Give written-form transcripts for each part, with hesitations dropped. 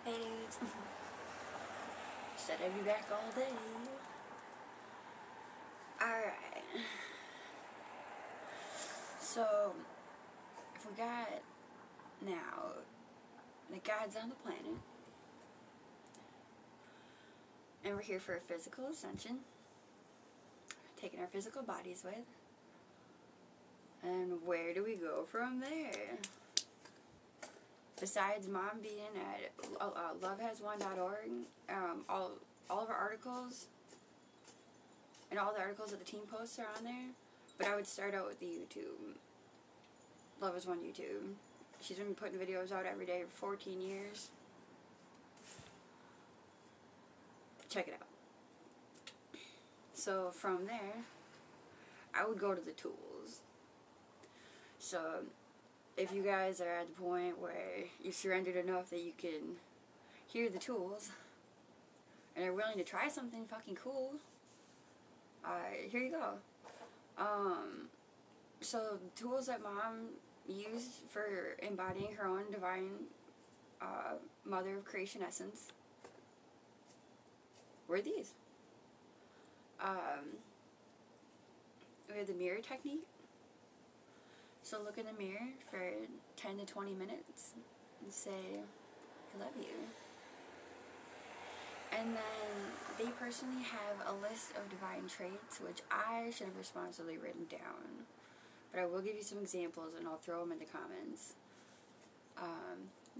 Hey dudes. Said I'd be back all day. Alright. So, if we got now the gods on the planet, and we're here for a physical ascension, taking our physical bodies with, and where do we go from there? Besides Mom being at LoveHasWon.org, all of our articles and all the articles that the team posts are on there. But I would start out with the YouTube. LoveHasWon YouTube. She's been putting videos out every day for 14 years. Check it out. So from there, I would go to the tools. So if you guys are at the point where you've surrendered enough that you can hear the tools and are willing to try something fucking cool, here you go. So the tools that Mom used for embodying her own divine mother of creation essence were these. We have the mirror technique. So look in the mirror for 10 to 20 minutes and say, I love you. And then they personally have a list of divine traits, which I should have responsibly written down. But I will give you some examples and I'll throw them in the comments.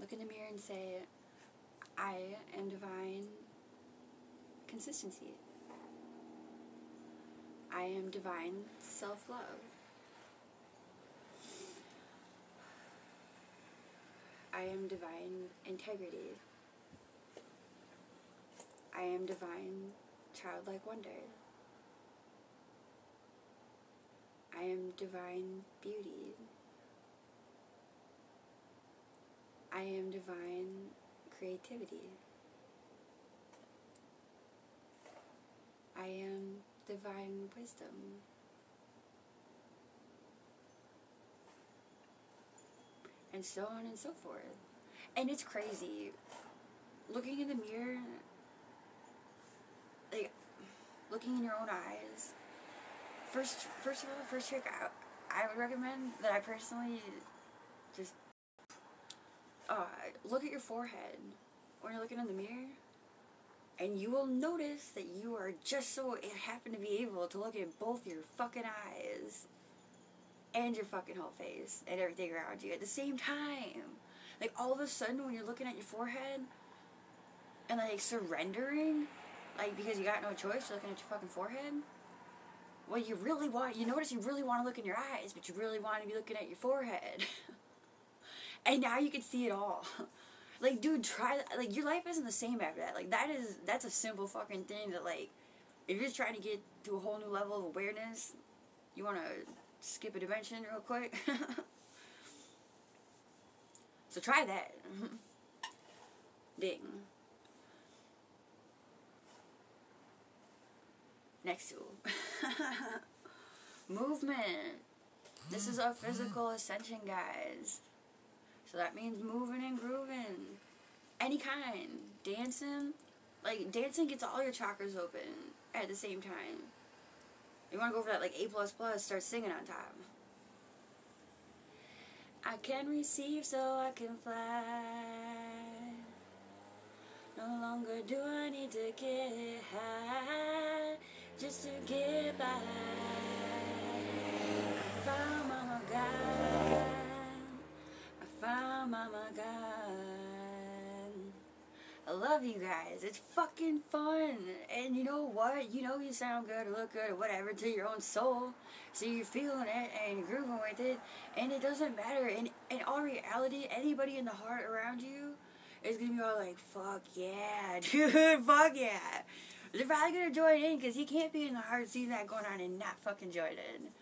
Look in the mirror and say, I am divine consistency. I am divine self-love. I am divine integrity. I am divine childlike wonder. I am divine beauty. I am divine creativity. I am divine wisdom. And so on and so forth. And it's crazy. Looking in the mirror, like, looking in your own eyes. First of all, the first trick I would recommend that I personally just, look at your forehead when you're looking in the mirror. And you will notice that you are just so happen to be able to look at both your fucking eyes and your fucking whole face and everything around you at the same time. Like, all of a sudden when you're looking at your forehead and like surrendering, like, because you got no choice, you're looking at your fucking forehead. Well, you notice you really want to look in your eyes, but you really want to be looking at your forehead. And now you can see it all. Like, dude, try, like, your life isn't the same after that. Like, that's a simple fucking thing that, like, if you're just trying to get to a whole new level of awareness, you want to skip a dimension real quick. So try that. Ding. Next tool. Movement. This is a physical ascension, guys. So that means moving and grooving. Any kind. Dancing. Like, dancing gets all your chakras open at the same time. You want to go for that, like, A++, start singing on top. I can receive so I can fly. No longer do I need to get high just to get by. I found Mama God. I found Mama God. I love you guys. It's fucking fun. And you know what? You know you sound good or look good or whatever to your own soul. So you're feeling it and you're grooving with it. And it doesn't matter. In all reality, anybody in the heart around you is going to be all like, fuck yeah, dude, fuck yeah. They're probably going to join in because you can't be in the heart seeing that going on and not fucking join in.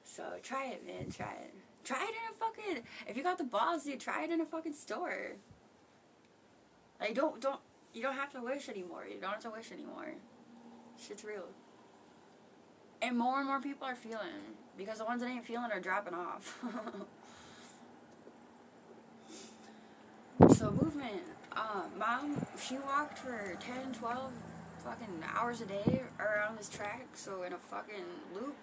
So try it, man. Try it. Try it in a fucking, if you got the balls, dude, try it in a fucking store. Like, you don't have to wish anymore. You don't have to wish anymore. Shit's real. And more people are feeling. Because the ones that ain't feeling are dropping off. So movement. Mom, she walked for 10, 12 fucking hours a day around this track, so in a fucking loop.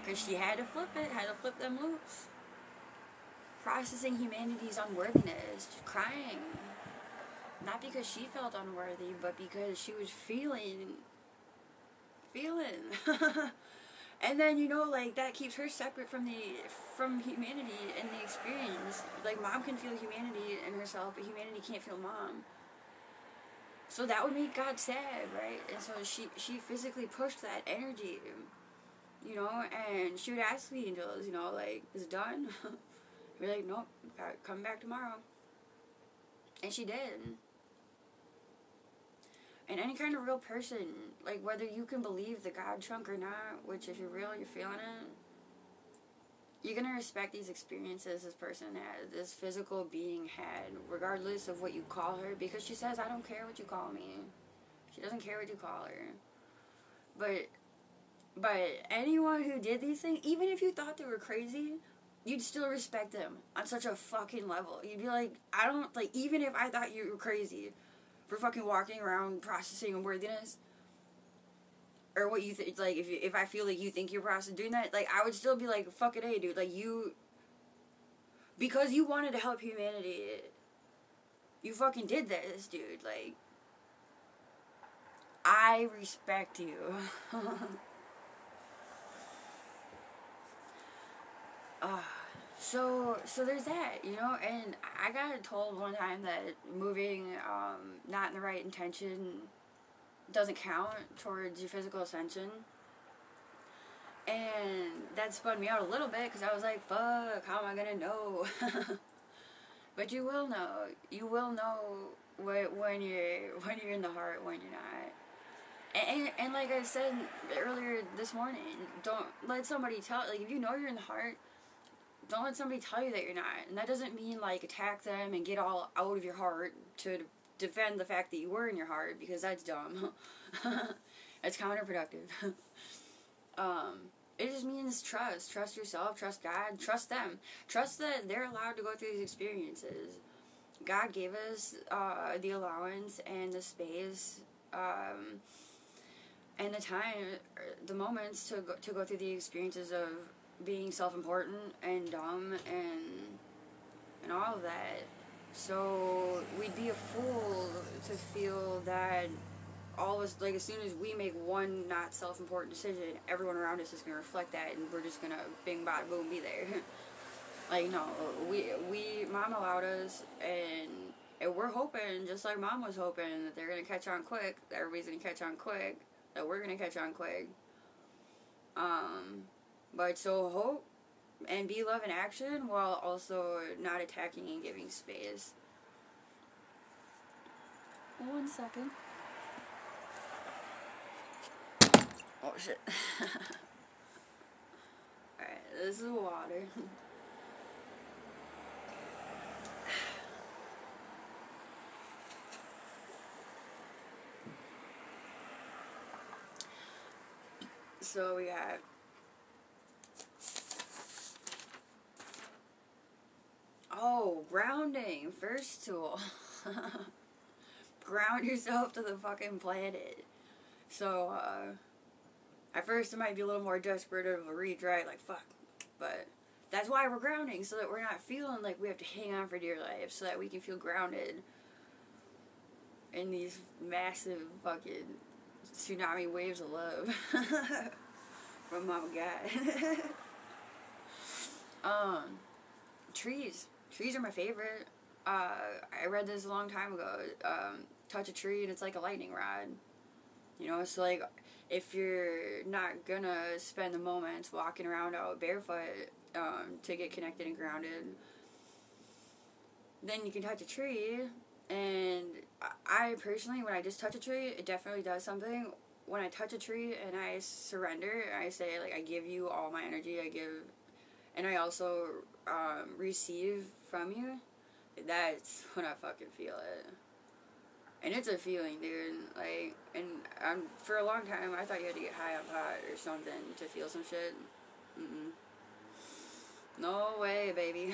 Because she had to flip it, had to flip them loops. Processing humanity's unworthiness, crying. Not because she felt unworthy, but because she was feeling. And then, you know, like, that keeps her separate from humanity and the experience. Like, mom can feel humanity in herself, but humanity can't feel mom. So that would make God sad, right? And so she physically pushed that energy, you know, and she would ask the angels, you know, like, is it done? We're like, nope, come back tomorrow. And she did. And any kind of real person, like, whether you can believe the God chunk or not, which if you're real, you're feeling it, you're going to respect these experiences this person had, this physical being had, regardless of what you call her, because she says, I don't care what you call me. She doesn't care what you call her. But anyone who did these things, even if you thought they were crazy, you'd still respect them on such a fucking level. You'd be like, I don't, like, even if I thought you were crazy for fucking walking around processing unworthiness, or what you think, like, if I feel like you think you're processing doing that, like, I would still be like, fuck it, hey, dude, like, because you wanted to help humanity, you fucking did this, dude, like, I respect you. So there's that, you know, and I got told one time that moving, not in the right intention doesn't count towards your physical ascension, and that spun me out a little bit, because I was like, fuck, how am I gonna know? But you will know when you're in the heart, when you're not. And like I said earlier this morning, don't let somebody tell, like, if you know you're in the heart, don't let somebody tell you that you're not. And that doesn't mean, like, attack them and get all out of your heart to defend the fact that you were in your heart, because that's dumb. That's counterproductive. It just means trust. Trust yourself, trust God, trust them. Trust that they're allowed to go through these experiences. God gave us the allowance and the space and the time, the moments to go through the experiences of being self-important and dumb and all of that. So we'd be a fool to feel that all of us, like, as soon as we make one not self-important decision, everyone around us is going to reflect that, and we're just going to bing, bada, boom, be there. Like, no, mom allowed us, and we're hoping, just like mom was hoping, that they're going to catch on quick, that everybody's going to catch on quick, that we're going to catch on quick. But so hope and be love in action, while also not attacking and giving space. 1 second. Oh shit. Alright, this is water. So we got grounding, first tool. Ground yourself to the fucking planet. So, at first it might be a little more desperate of a reach, right? Like, fuck. But that's why we're grounding, so that we're not feeling like we have to hang on for dear life, so that we can feel grounded in these massive fucking tsunami waves of love from Mama God. Trees. Trees are my favorite. I read this a long time ago. Touch a tree and it's like a lightning rod. You know, so like, if you're not gonna spend the moments walking around out barefoot to get connected and grounded, then you can touch a tree. And I personally, when I just touch a tree, it definitely does something. When I touch a tree and I surrender, I say, like, I give you all my energy, and I also receive from you, that's when I fucking feel it. And it's a feeling, dude. Like, and for a long time, I thought you had to get high on pot or something to feel some shit. No way, baby.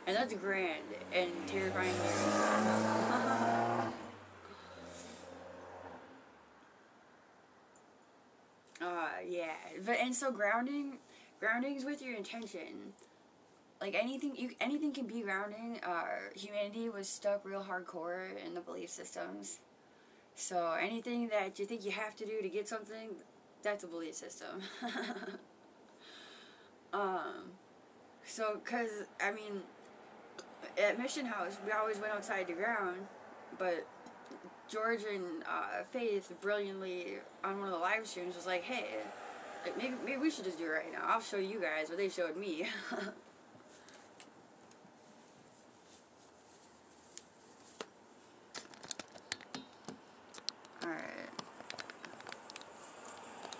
And that's grand and terrifying. Yeah. But, and so grounding is with your intention. Like anything can be grounding. Humanity was stuck real hardcore in the belief systems. So anything that you think you have to do to get something, that's a belief system. So, cause I mean, at Mission House, we always went outside to ground, but George and Faith brilliantly on one of the live streams was like, hey, like maybe we should just do it right now. I'll show you guys what they showed me. Alright.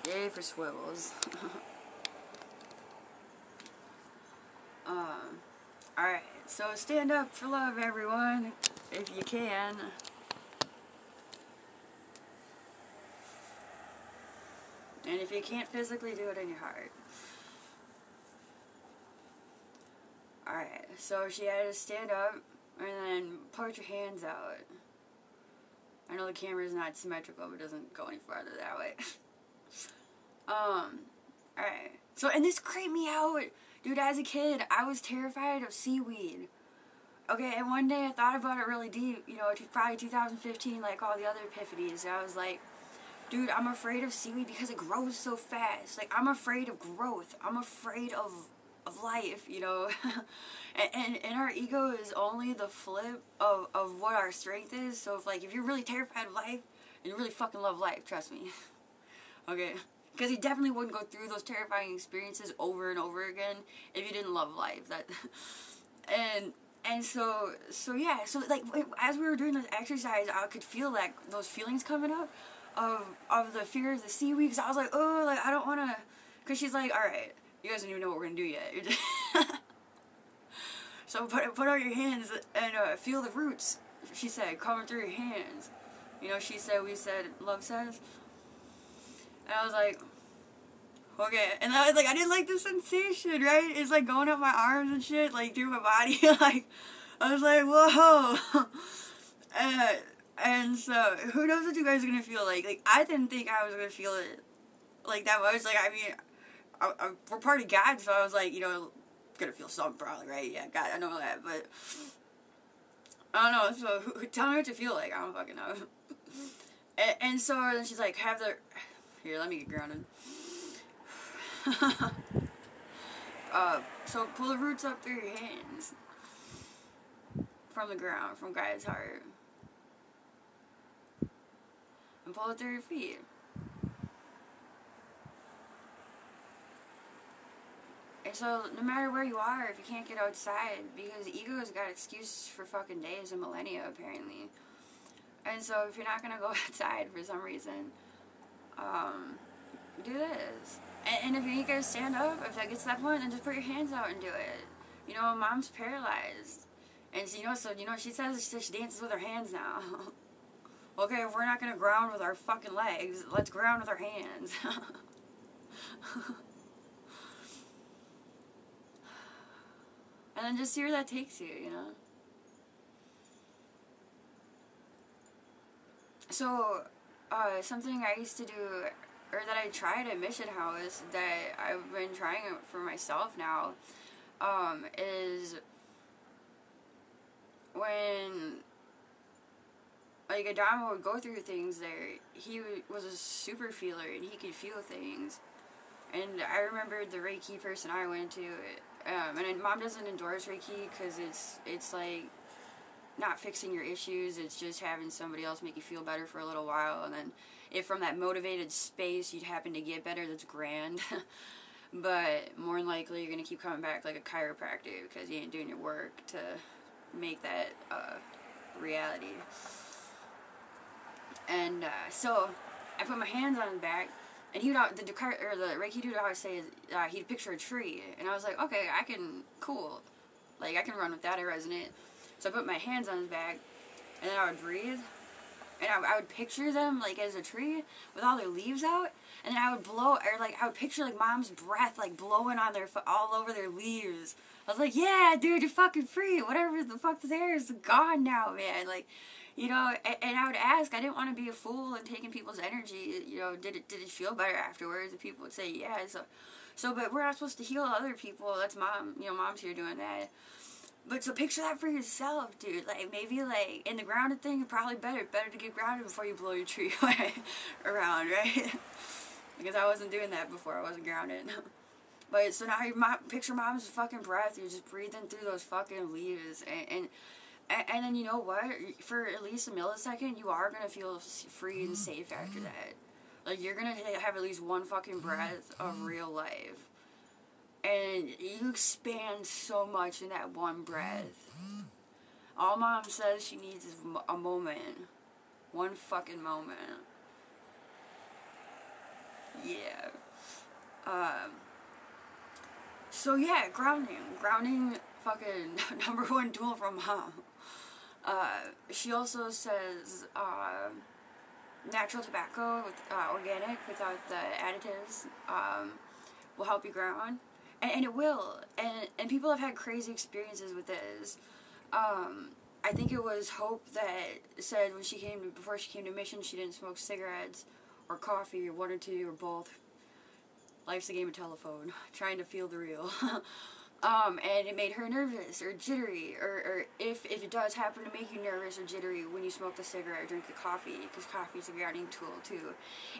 Yay for swivels. Alright, so stand up for love, everyone, if you can. And if you can't physically, do it in your heart. Alright, so she had to stand up and then put your hands out. I know the camera's not symmetrical, but it doesn't go any farther that way. Alright. So, and this creeped me out. Dude, as a kid, I was terrified of seaweed. Okay, and one day I thought about it really deep, you know, probably 2015, like all the other epiphanies. And I was like, dude, I'm afraid of seaweed because it grows so fast. Like, I'm afraid of growth. I'm afraid of life, you know. and our ego is only the flip of what our strength is. So if you're really terrified of life, and you really fucking love life, trust me. Okay? Because you definitely wouldn't go through those terrifying experiences over and over again if you didn't love life. And so yeah, so like as we were doing this exercise, I could feel like those feelings coming up of the fear of the seaweed. Because I was like, oh, like I don't want to. Because she's like, all right, you guys don't even know what we're gonna do yet. So put out your hands and feel the roots. She said, coming through your hands. You know, we said, love says. And I was like, okay. And I was like, I didn't like the sensation, right? It's like going up my arms and shit, like through my body. Like, I was like, whoa. And so, who knows what you guys are going to feel like. Like, I didn't think I was going to feel it like that much. Like, I mean, we're part of God, so I was like, you know, going to feel something probably, right? Yeah, God, I know that, but I don't know. So, tell me what you feel like. I don't fucking know. And so then she's like, here, let me get grounded. So pull the roots up through your hands. From the ground, from Gaia's heart. And pull it through your feet. And so, no matter where you are, if you can't get outside, because the ego's got excuses for fucking days and millennia, apparently. And so, if you're not gonna go outside for some reason, do this. And if you ain't gonna stand up, if that gets to that point, then just put your hands out and do it. You know, mom's paralyzed. And she says she dances with her hands now. Okay, if we're not gonna ground with our fucking legs, let's ground with our hands. And then just see where that takes you, you know? So, something I used to do, or that I tried at Mission House, that I've been trying for myself now, is when, like, Adama would go through things there, he was a super feeler, and he could feel things. And I remember the Reiki person I went to, and Mom doesn't endorse Reiki, because it's like, not fixing your issues, it's just having somebody else make you feel better for a little while, and then if from that motivated space you'd happen to get better, that's grand. But more than likely you're going to keep coming back like a chiropractor because you ain't doing your work to make that reality. And so I put my hands on his back, and the Reiki dude would always say he'd picture a tree, and I was like, okay, cool, like I can run with that, I resonate. So I put my hands on his back, and then I would breathe, and I would picture them, like, as a tree, with all their leaves out, and then I would I would picture, like, Mom's breath, like, blowing on all over their leaves, I was like, yeah, dude, you're fucking free. Whatever the fuck's there is gone now, man. Like, you know, and I would ask, I didn't want to be a fool and taking people's energy. You know, did it feel better afterwards? And people would say, yeah. So, but we're not supposed to heal other people. That's mom, you know, mom's here doing that. But so picture that for yourself, dude. Like, maybe, like, in the grounded thing, probably better to get grounded before you blow your tree around, right? Because I wasn't doing that before. I wasn't grounded. But so now your mom, picture mom's fucking breath. You're just breathing through those fucking leaves, and then you know what? For at least a millisecond, you are gonna feel free and safe after that. Like, you're gonna have at least one fucking breath of real life, and you expand so much in that one breath. All mom says she needs is a moment, one fucking moment. Yeah. So yeah, grounding, fucking #1 tool from mom. She also says, natural tobacco, with, organic, without the additives, will help you ground. And it will. And people have had crazy experiences with this. I think it was Hope that said before she came to Mission, she didn't smoke cigarettes or coffee or one or two or both. Life's a game of telephone, trying to feel the real. And it made her nervous or jittery, or if it does happen to make you nervous or jittery when you smoke the cigarette or drink the coffee, because coffee is a grounding tool too.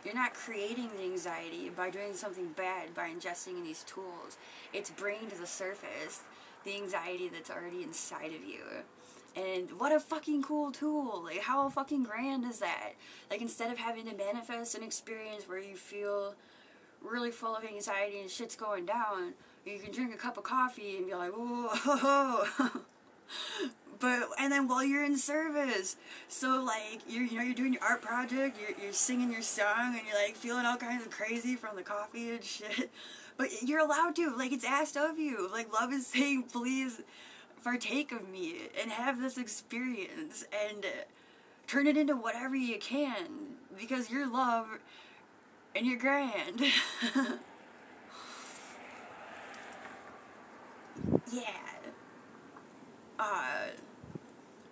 You're not creating the anxiety by doing something bad by ingesting these tools. It's bringing to the surface the anxiety that's already inside of you. And what a fucking cool tool. Like, how fucking grand is that? Like, instead of having to manifest an experience where you feel really full of anxiety and shit's going down, you can drink a cup of coffee and be like, whoa. And then while you're in service, so like, you're doing your art project, you're singing your song, and you're like feeling all kinds of crazy from the coffee and shit, but you're allowed to, like, it's asked of you. Like, love is saying, please partake of me and have this experience and turn it into whatever you can, because you're love and you're grand. Yeah.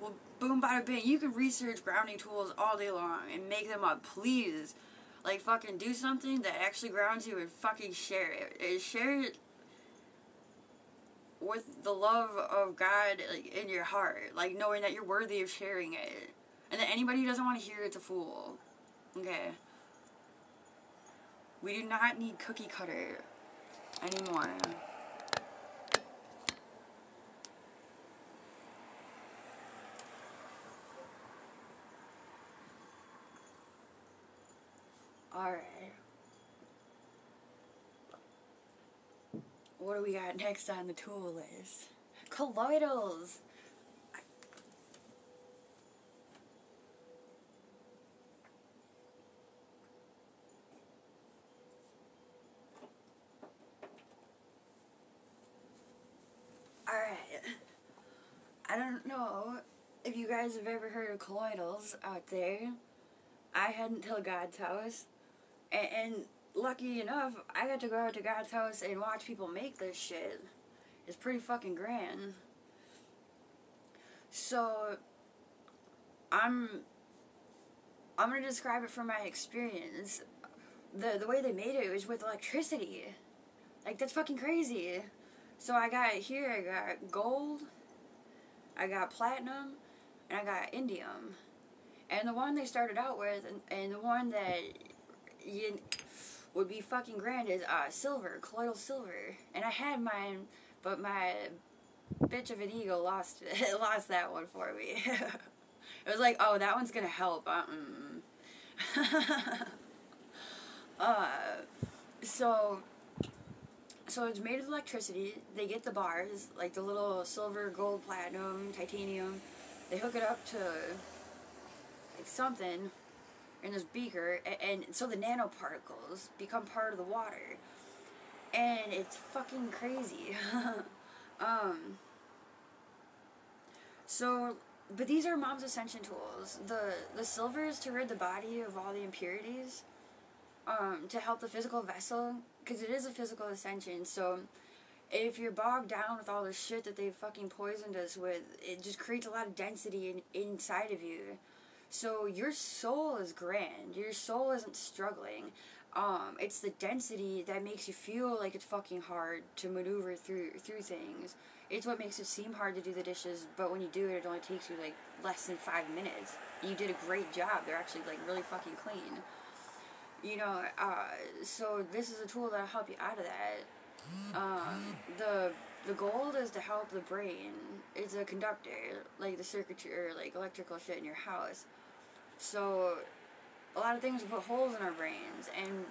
Well, boom, bada bing. You can research grounding tools all day long and make them up. Please, like, fucking do something that actually grounds you and fucking share it. And share it with the love of God, like, in your heart. Like, knowing that you're worthy of sharing it. And that anybody who doesn't want to hear it's a fool. Okay. We do not need cookie cutter anymore. Alright. What do we got next on the tool list? Colloidals! Alright. I don't know if you guys have ever heard of colloidals out there. I hadn't till God's house. And lucky enough, I got to go out to God's house and watch people make this shit. It's pretty fucking grand. So, I'm gonna describe it from my experience. The way they made it was with electricity. Like, that's fucking crazy. So I got gold, I got platinum, and I got indium. And the one they started out with, and the one that would be fucking grand is silver, colloidal silver. And I had mine, but my bitch of an ego lost that one for me. It was like, oh, that one's gonna help. So it's made of electricity. They get the bars, like the little silver, gold, platinum, titanium. They hook it up to like something in this beaker, and so the nanoparticles become part of the water. And it's fucking crazy. But these are Mom's Ascension tools. The silver is to rid the body of all the impurities, to help the physical vessel, because it is a physical ascension, so if you're bogged down with all the shit that they've fucking poisoned us with, it just creates a lot of density inside of you. So your soul is grand. Your soul isn't struggling. It's the density that makes you feel like it's fucking hard to maneuver through things. It's what makes it seem hard to do the dishes, but when you do it, it only takes you like less than 5 minutes. You did a great job. They're actually like really fucking clean. You know, so this is a tool that'll help you out of that. The goal is to help the brain. It's a conductor, like the circuitry or like electrical shit in your house. So a lot of things put holes in our brains, and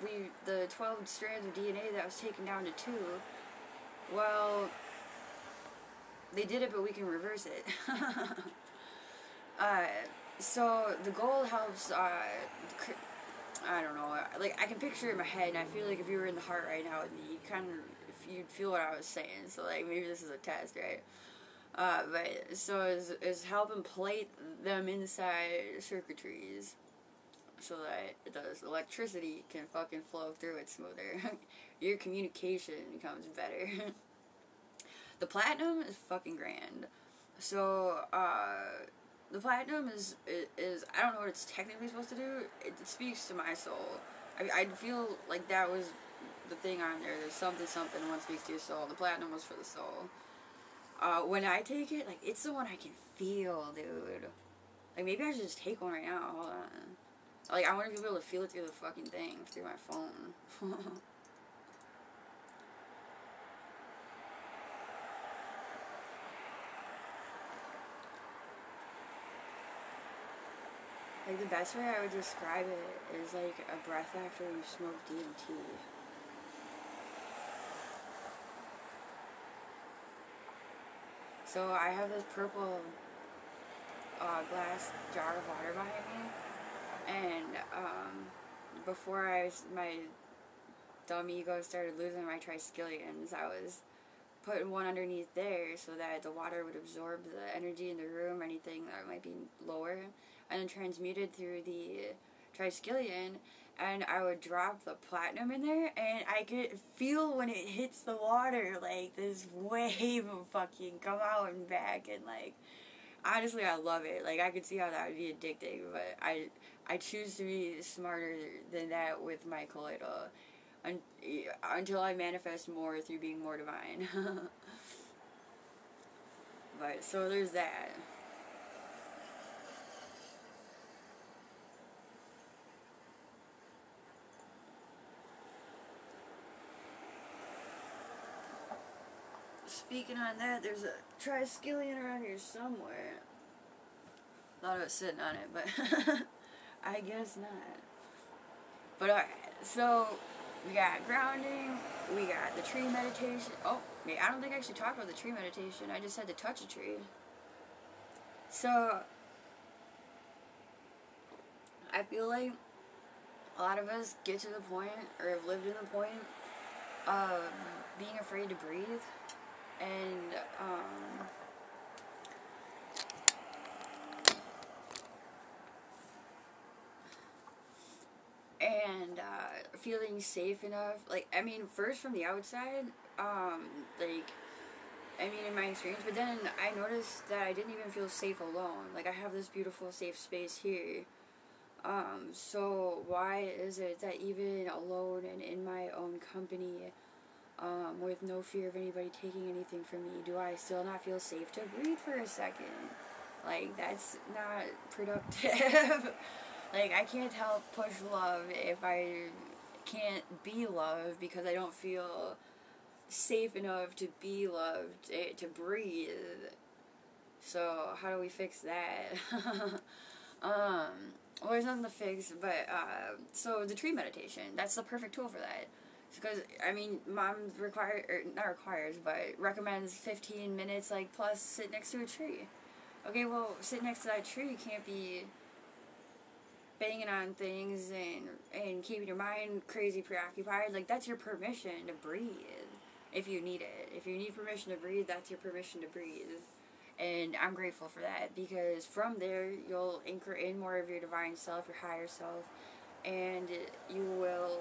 the 12 strands of DNA that was taken down to 2, well, they did it, but we can reverse it. So the gold helps, I don't know, like, I can picture it in my head, and I feel like if you were in the heart right now with me, you'd feel what I was saying, so, like, maybe this is a test, right? But, so it's helping plate them inside circuitries, so that the electricity can fucking flow through it smoother. Your communication becomes better. The platinum is fucking grand. So, the platinum is I don't know what it's technically supposed to do. It speaks to my soul. I feel like that was the thing on there. There's something, one speaks to your soul. The platinum was for the soul. When I take it, like, it's the one I can feel, dude. Like, maybe I should just take one right now. Hold on. Like, I want to be able to feel it through the fucking thing, through my phone. Like, the best way I would describe it is like a breath after you smoke DMT. So I have this purple glass jar of water behind me, and before my dumb ego started losing my triskelions, I was putting one underneath there so that the water would absorb the energy in the room, anything that might be lower, and then transmuted through the triskelion, and I would drop the platinum in there, and I could feel when it hits the water, like, this wave of fucking come out and back, and, like, honestly, I love it. Like, I could see how that would be addicting, but I choose to be smarter than that with my colloidal, until I manifest more through being more divine. But, so there's that. Speaking on that, there's a triskelion around here somewhere. Thought I was sitting on it, but I guess not. But alright, so we got grounding, we got the tree meditation. Oh, I don't think I actually talked about the tree meditation. I just had to touch a tree. So, I feel like a lot of us get to the point, or have lived to the point, of being afraid to breathe. And, feeling safe enough, like, I mean, first from the outside, like, I mean, in my experience, but then I noticed that I didn't even feel safe alone. Like, I have this beautiful safe space here, so why is it that even alone and in my own company, with no fear of anybody taking anything from me, do I still not feel safe to breathe for a second? Like, that's not productive. Like, I can't help push love if I can't be loved because I don't feel safe enough to be loved, to breathe. So, how do we fix that? Well, there's nothing to fix, but, so the tree meditation, that's the perfect tool for that. Because, I mean, mom recommends 15 minutes, like, plus sit next to a tree. Okay, well, sit next to that tree can't be banging on things and keeping your mind crazy preoccupied. Like, that's your permission to breathe if you need it. If you need permission to breathe, that's your permission to breathe. And I'm grateful for that, because from there, you'll anchor in more of your divine self, your higher self, and you will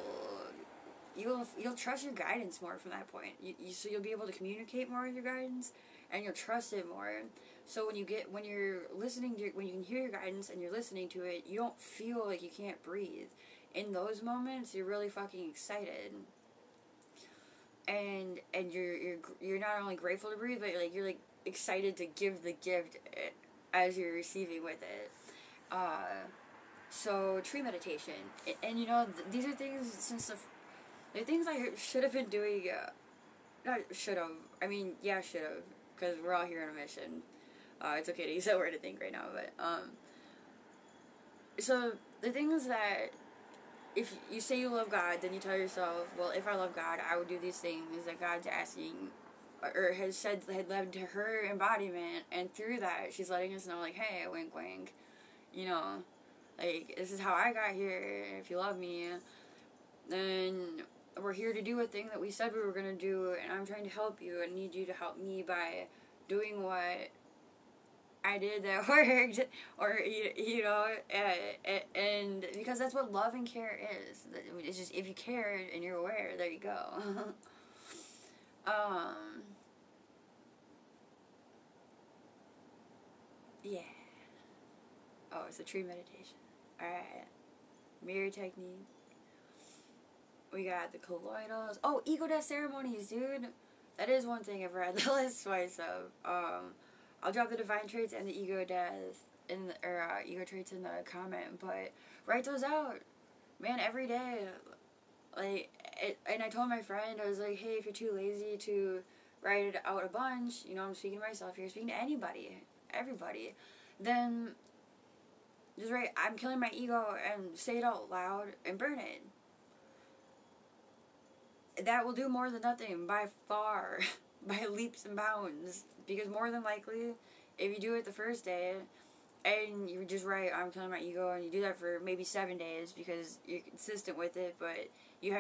you'll trust your guidance more from that point. So you'll be able to communicate more with your guidance, and you'll trust it more. So when you're listening to when you can hear your guidance and you're listening to it, you don't feel like you can't breathe. In those moments, you're really fucking excited, and you're not only grateful to breathe, but you're like excited to give the gift as you're receiving with it. So tree meditation, and you know, these are things they're things I should have been doing. Not should have. I mean, yeah, should have, because we're all here on a mission. It's okay to use that word, I think, right now, but so the things that, if you say you love God, then you tell yourself, well, if I love God, I would do these things that God's asking, or has said, had led to her embodiment, and through that, she's letting us know, like, hey, wink, wink, you know, like, this is how I got here. If you love me, then we're here to do a thing that we said we were going to do, and I'm trying to help you, and need you to help me by doing what I did that worked, or, you know, and because that's what love and care is. It's just, if you care and you're aware, there you go. Yeah. Oh, it's a tree meditation. Alright. Mirror technique. We got the colloidals. Oh, ego death ceremonies, dude. That is one thing I've read the list twice of. I'll drop the divine traits and the ego death ego traits in the comment, but write those out, man, every day. Like, and I told my friend, I was like, hey, if you're too lazy to write it out a bunch, you know, I'm speaking to myself here, speaking to anybody, everybody, then just write, I'm killing my ego, and say it out loud and burn it. That will do more than nothing, by far, by leaps and bounds, because more than likely, if you do it the first day, and you just write, I'm killing my ego, and you do that for maybe 7 days, because you're consistent with it, but you're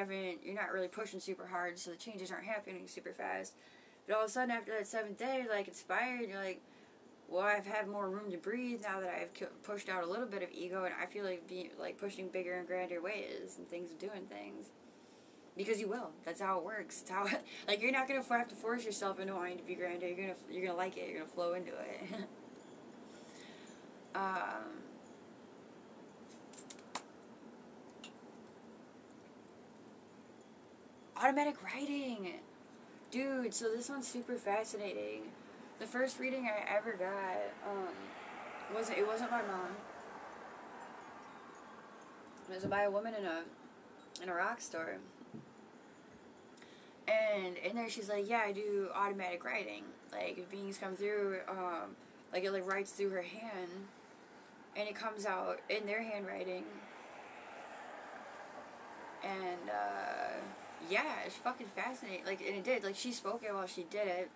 not really pushing super hard, so the changes aren't happening super fast, but all of a sudden, after that 7th day, like, inspired, you're like, well, I've had more room to breathe now that I've pushed out a little bit of ego, and I feel like pushing bigger and grander ways, and things, doing things. Because you will. That's how it works. It's how, like, you're not gonna have to force yourself into wanting to be grander. You're gonna like it. You're gonna flow into it. Automatic writing, dude. So this one's super fascinating. The first reading I ever got wasn't my mom. It was by a woman in a rock store. And in there she's like, yeah, I do automatic writing. Like, if beings come through, like, it, like, writes through her hand, and it comes out in their handwriting. And, yeah, it's fucking fascinating. Like, and it did. Like, she spoke it while she did it.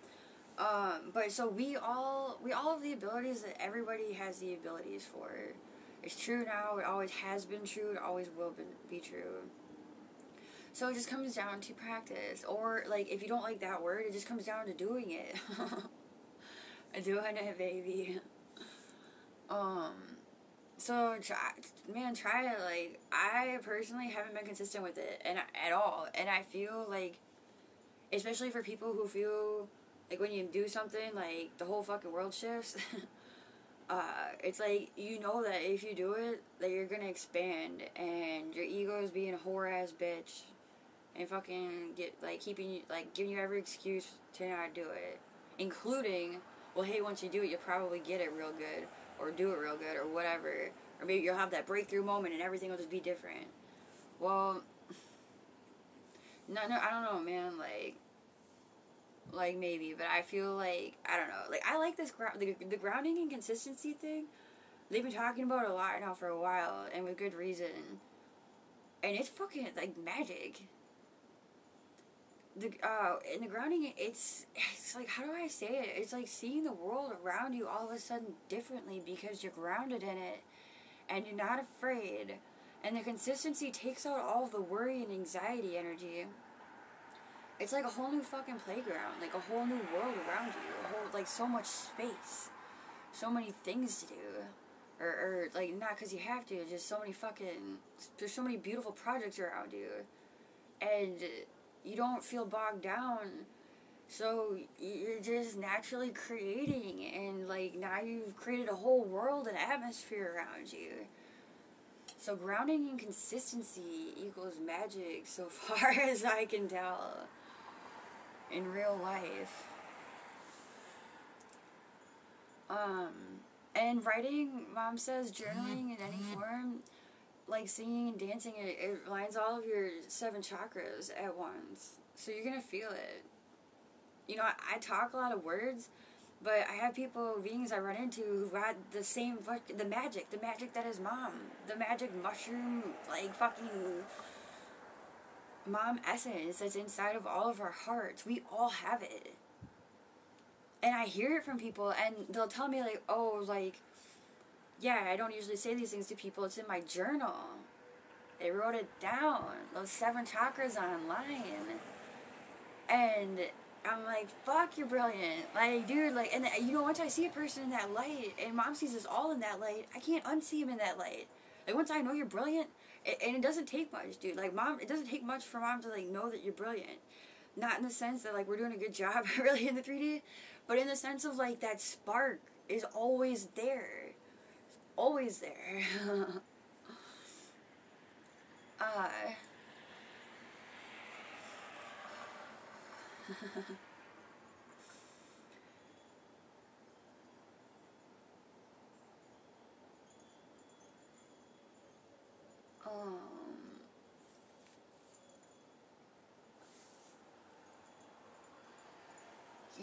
But so we all have the abilities that everybody has the abilities for. It's true now, it always has been true, it always will be true. So it just comes down to practice. Or, like, if you don't like that word, it just comes down to doing it. Doing it, baby. So, try it. Like, I personally haven't been consistent with it at all. And I feel like, especially for people who feel like when you do something, like, the whole fucking world shifts. It's like, you know that if you do it, that you're gonna expand. And your ego is being a whore-ass bitch. And fucking giving you every excuse to not do it. Including, well, hey, once you do it, you'll probably get it real good. Or do it real good, or whatever. Or maybe you'll have that breakthrough moment and everything will just be different. Well, no, I don't know, man, like maybe, but I feel like, I don't know, like, I like this, the grounding and consistency thing, they've been talking about it a lot now for a while, and with good reason. And it's fucking, like, magic. In the grounding, it's like, how do I say it? It's like seeing the world around you all of a sudden differently because you're grounded in it, and you're not afraid, and the consistency takes out all of the worry and anxiety energy. It's like a whole new fucking playground, like a whole new world around you, like, so much space, so many things to do, or like, not because you have to, just so many fucking, there's so many beautiful projects around you. and you don't feel bogged down. So you're just naturally creating, and like now you've created a whole world and atmosphere around you. So grounding and consistency equals magic so far as I can tell in real life. And writing, Mom says, journaling in any form, like singing and dancing, it aligns all of your 7 chakras at once. So you're gonna feel it. You know, I talk a lot of words, but I have people, beings I run into who've got the same, the magic that is Mom. The magic mushroom, like fucking Mom essence that's inside of all of our hearts. We all have it. And I hear it from people, and they'll tell me, like, oh, like, yeah, I don't usually say these things to people. It's in my journal. They wrote it down. Those 7 chakras online. And I'm like, fuck, you're brilliant. Like, dude, like, and you know, once I see a person in that light, and Mom sees us all in that light, I can't unsee him in that light. Like, once I know you're brilliant, and it doesn't take much, dude. Like, Mom, it doesn't take much for Mom to, like, know that you're brilliant. Not in the sense that, like, we're doing a good job, really, in the 3D, but in the sense of, like, that spark is always there. Always there.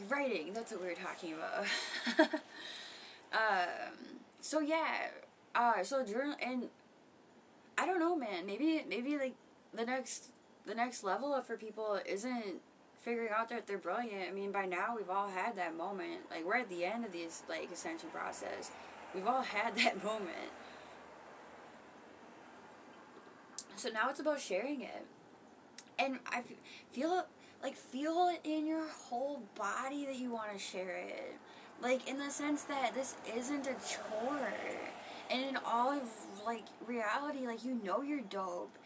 Writing, that's what we were talking about. So yeah, so journal, and I don't know, man, maybe like the next level up for people isn't figuring out that they're brilliant. I mean, by now we've all had that moment. Like, we're at the end of this, like, ascension process. We've all had that moment. So now it's about sharing it. And I feel it in your whole body that you want to share it. Like, in the sense that this isn't a chore. And in all of, like, reality, like, you know you're dope.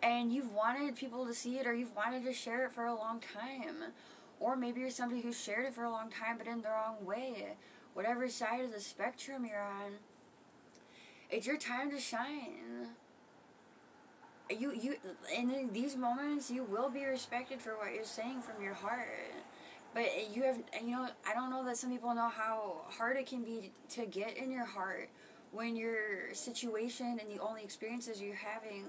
And you've wanted people to see it, or you've wanted to share it for a long time. Or maybe you're somebody who's shared it for a long time, but in the wrong way. Whatever side of the spectrum you're on, it's your time to shine. You in these moments, you will be respected for what you're saying from your heart. But you have, you know, I don't know that some people know how hard it can be to get in your heart when your situation and the only experiences you're having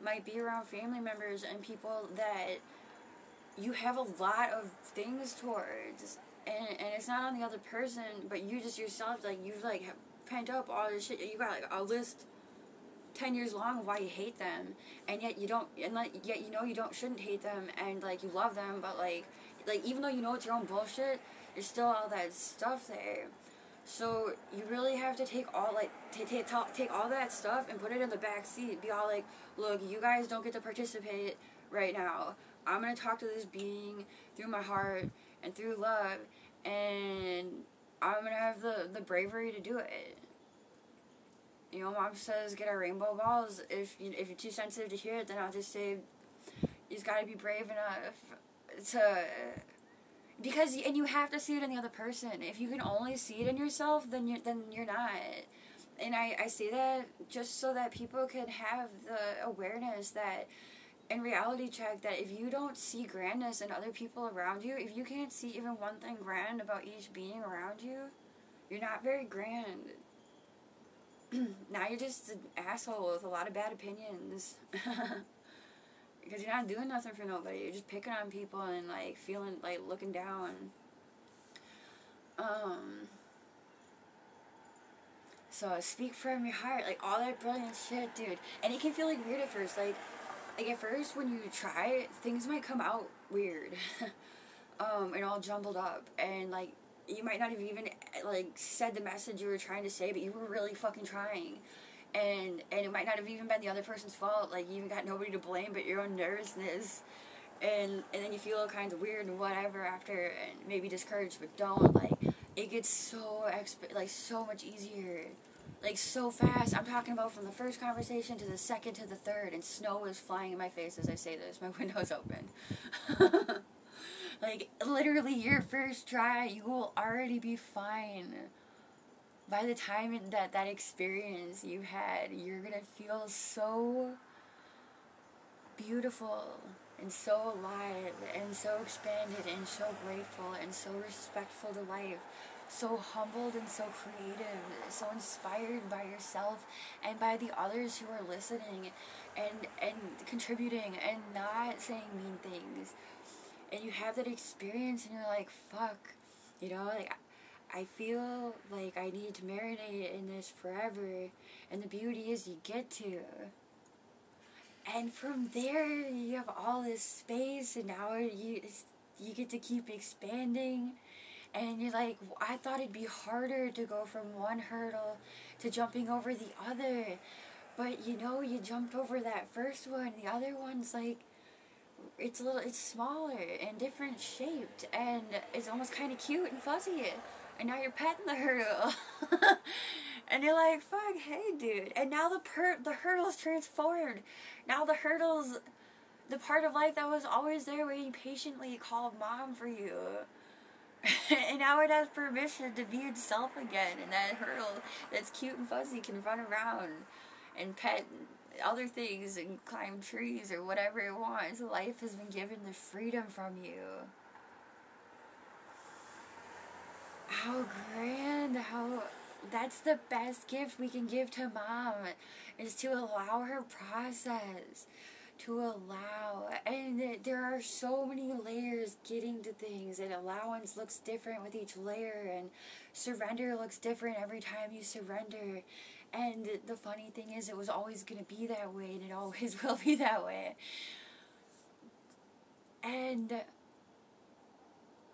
might be around family members and people that you have a lot of things towards. And it's not on the other person, but you just yourself, like, you've, like, pent up all this shit. You got, like, a list 10 years long of why you hate them, and yet you don't, and like, yet you know you shouldn't hate them, and like you love them, but like even though you know it's your own bullshit, there's still all that stuff there. So you really have to take all, like, take all that stuff and put it in the back seat. Be all like, look, you guys don't get to participate right now. I'm gonna talk to this being through my heart and through love, and I'm gonna have the bravery to do it. You know, Mom says get our rainbow balls. If you're too sensitive to hear it, then I'll just say you just gotta be brave enough to, because, and you have to see it in the other person. If you can only see it in yourself, then you're not. And I say that just so that people can have the awareness that, in reality check, that if you don't see grandness in other people around you, if you can't see even one thing grand about each being around you, you're not very grand. Now you're just an asshole with a lot of bad opinions. Because you're not doing nothing for nobody. You're just picking on people and, like, feeling, like, looking down. So speak from your heart. Like, all that brilliant shit, dude. And it can feel, like, weird at first. Like at first when you try, things might come out weird. And all jumbled up. And, like, you might not have even, like, said the message you were trying to say, but you were really fucking trying. And it might not have even been the other person's fault. Like, you even got nobody to blame but your own nervousness. And then you feel all kinds of weird and whatever after, and maybe discouraged, but don't. Like, it gets so so much easier. Like, so fast. I'm talking about from the first conversation to the second to the third, and snow is flying in my face as I say this. My window's open. Like, literally, your first try, you will already be fine. By the time that experience you had, you're gonna feel so beautiful and so alive and so expanded and so grateful and so respectful to life, so humbled and so creative, so inspired by yourself and by the others who are listening and contributing and not saying mean things. And you have that experience and you're like, fuck, you know, like, I feel like I need to marinate in this forever. And the beauty is you get to. And from there, you have all this space, and now you get to keep expanding. And you're like, I thought it'd be harder to go from one hurdle to jumping over the other. But you know, you jumped over that first one. The other one's like, it's smaller and different shaped, and it's almost kind of cute and fuzzy. And now you're petting the hurdle. And you're like, fuck, hey dude. And now the hurdle's transformed. Now the hurdle's the part of life that was always there waiting patiently called mom for you. And now it has permission to be itself again. And that hurdle that's cute and fuzzy can run around and pet other things and climb trees or whatever it wants. Life has been given the freedom from you. How grand, that's the best gift we can give to mom, is to allow her process, to allow, and there are so many layers getting to things, and allowance looks different with each layer, and surrender looks different every time you surrender, and the funny thing is it was always going to be that way, and it always will be that way, and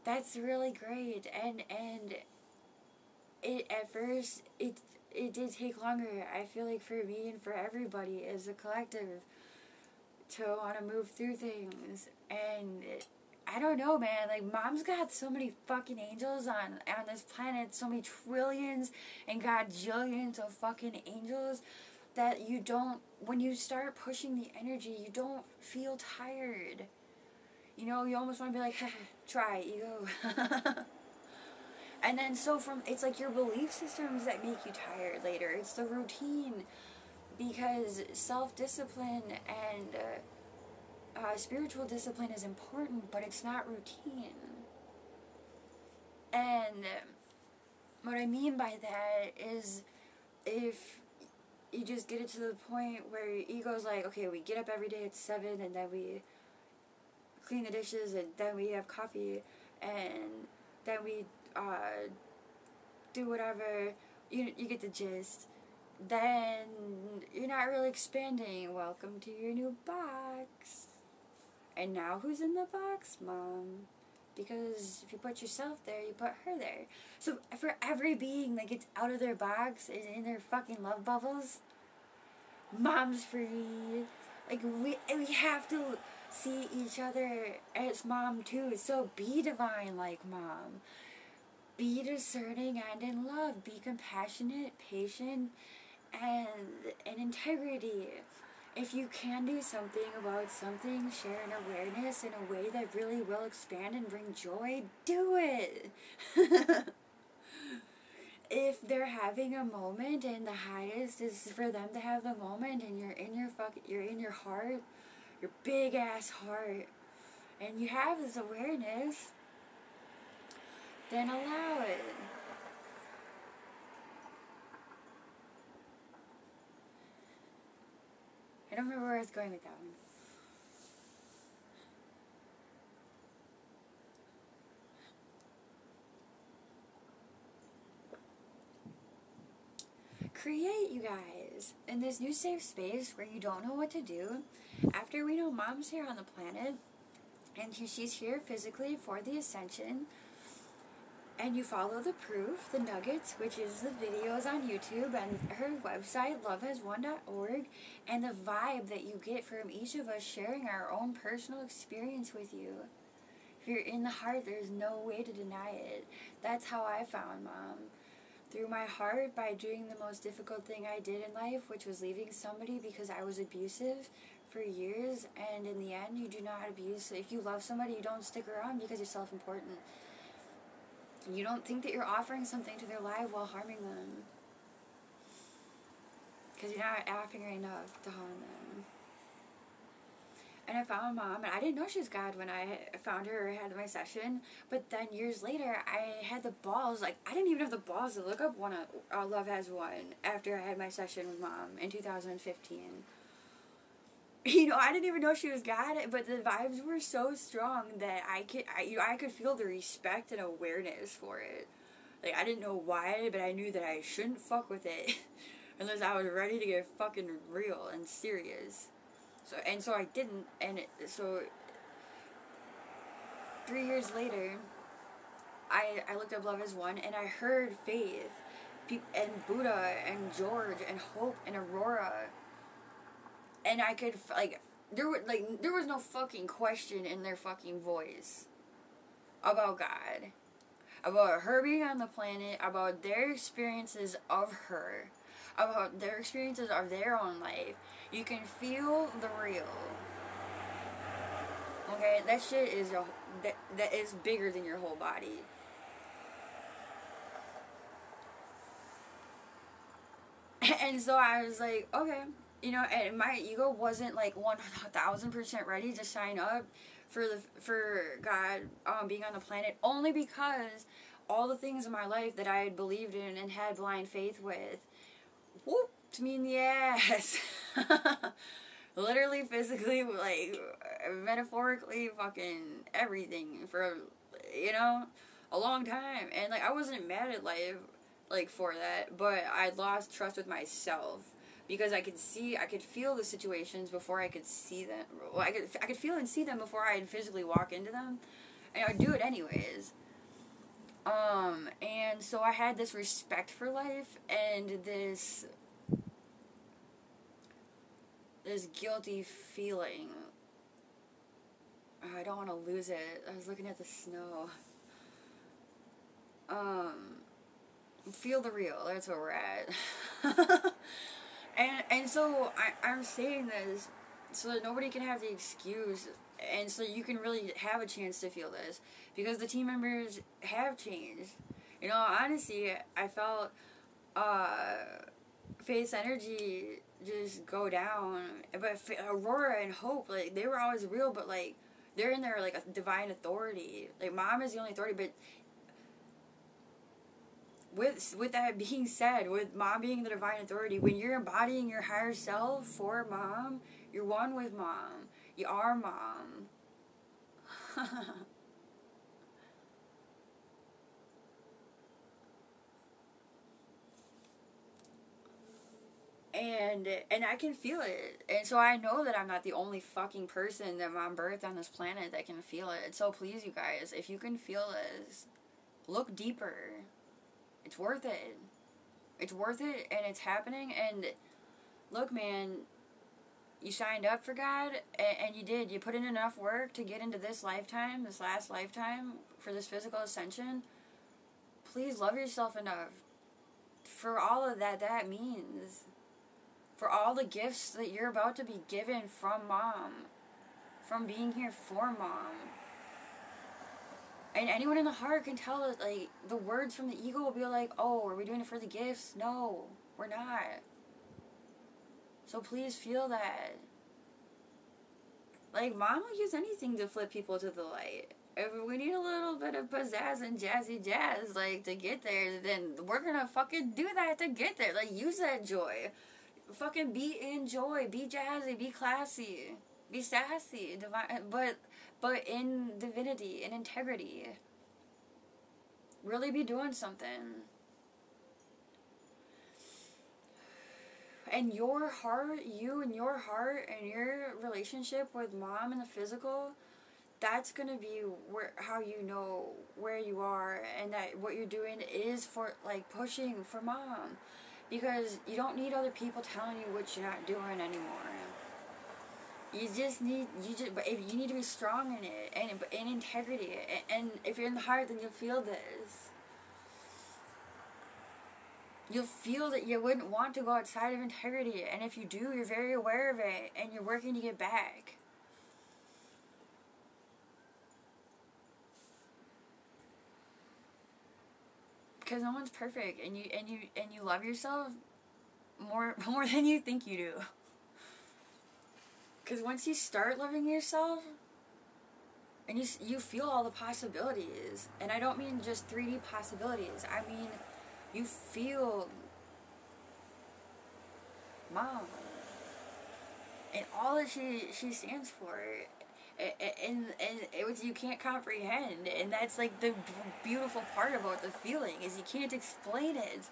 that's really great, and it, at first, it did take longer, I feel like, for me and for everybody as a collective to want to move through things. And I don't know, man, like, mom's got so many fucking angels on this planet, so many trillions and gajillions of fucking angels, that you don't, when you start pushing the energy, you don't feel tired. You know, you almost want to be like, try, ego. And then it's like your belief systems that make you tired later. It's the routine, because self-discipline and spiritual discipline is important, but it's not routine. And what I mean by that is, if you just get it to the point where your ego's like, okay, we get up every day at 7, and then we clean the dishes, and then we have coffee, and then we do whatever, you get the gist, then you're not really expanding. Welcome to your new box. And now who's in the box? Mom. Because if you put yourself there, you put her there. So for every being that gets out of their box and in their fucking love bubbles, mom's free. Like, we have to see each other as mom too. So be divine like mom. Be discerning and in love. Be compassionate, patient, and in integrity. If you can do something about something, share an awareness in a way that really will expand and bring joy, do it. If they're having a moment and the highest is for them to have the moment, and you're in your heart, your big ass heart, and you have this awareness, then allow it. I don't remember where I was going with that one. Create, you guys, in this new safe space where you don't know what to do. After we know mom's here on the planet, and she's here physically for the ascension, and you follow the proof, the nuggets, which is the videos on YouTube and her website, LoveHasWon.org, and the vibe that you get from each of us sharing our own personal experience with you. If you're in the heart, there's no way to deny it. That's how I found mom. through my heart by doing the most difficult thing I did in life, which was leaving somebody because I was abusive for years, and in the end, you do not abuse. If you love somebody, you don't stick around because you're self-important. You don't think that you're offering something to their life while harming them. Because you're not offering enough to harm them. And I found Mom, and I didn't know she was God when I found her or had my session. But then years later, I had the balls. Like, I didn't even have the balls to look up LoveHasWon after I had my session with Mom in 2015. You know, I didn't even know she was God, but the vibes were so strong that I could feel the respect and awareness for it. Like, I didn't know why, but I knew that I shouldn't fuck with it unless I was ready to get fucking real and serious. So I didn't, and so 3 years later, I looked up LoveHasWon, and I heard Faith, and Buddha, and George, and Hope, and Aurora, and I could, there was no fucking question in their fucking voice about God, about her being on the planet, about their experiences of her, about their experiences of their own life. You can feel the real. Okay, that shit is that is bigger than your whole body. And so I was like, okay, you know, and my ego wasn't like 1000% ready to sign up for God being on the planet, only because all the things in my life that I had believed in and had blind faith with whooped me in the ass. Literally, physically, like, metaphorically, fucking everything for, you know, a long time. And, like, I wasn't mad at life, like, for that, but I lost trust with myself. Because I could feel the situations before I could see them. Well, I could feel and see them before I'd physically walk into them. And I would do it anyways. And so I had this respect for life and this guilty feeling. Oh, I don't want to lose it. I was looking at the snow. Feel the real. That's where we're at. and so I'm saying this so that nobody can have the excuse, and so you can really have a chance to feel this, because the team members have changed. You know, honestly, I felt Faith's energy just go down, but Aurora and Hope, like, they were always real, but like they're in their like a divine authority. Like, Mom is the only authority, but with that being said, with Mom being the divine authority, when you're embodying your higher self for Mom, you're one with Mom. You are Mom. And I can feel it. And so I know that I'm not the only fucking person that Mom birthed on this planet that can feel it. So please, you guys, if you can feel this, look deeper. It's worth it. It's worth it, and it's happening. And look, man, you signed up for God, and you did. You put in enough work to get into this lifetime, this last lifetime, for this physical ascension. Please love yourself enough for all of that means. For all the gifts that you're about to be given from Mom. From being here for Mom. And anyone in the heart can tell it, like, the words from the ego will be like, oh, are we doing it for the gifts? No, we're not. So please feel that. Like, Mom will use anything to flip people to the light. If we need a little bit of pizzazz and jazzy jazz, like, to get there, then we're gonna fucking do that to get there. Like, use that joy. Fucking be in joy, be jazzy, be classy, be sassy, divine, but in divinity, in integrity. Really be doing something. And your heart, you and your heart and your relationship with Mom in the physical, that's gonna be how you know where you are, and that what you're doing is for, like, pushing for Mom. Because you don't need other people telling you what you're not doing anymore. You need to be strong in it, and in integrity. And if you're in the heart, then you'll feel this. you'll feel that you wouldn't want to go outside of integrity, and if you do, you're very aware of it, and you're working to get back. Because no one's perfect, and you love yourself more than you think you do. Because once you start loving yourself, and you feel all the possibilities, and I don't mean just 3D possibilities, I mean you feel Mom and all that she stands for, and it you can't comprehend, and that's like the beautiful part about the feeling, is you can't explain it.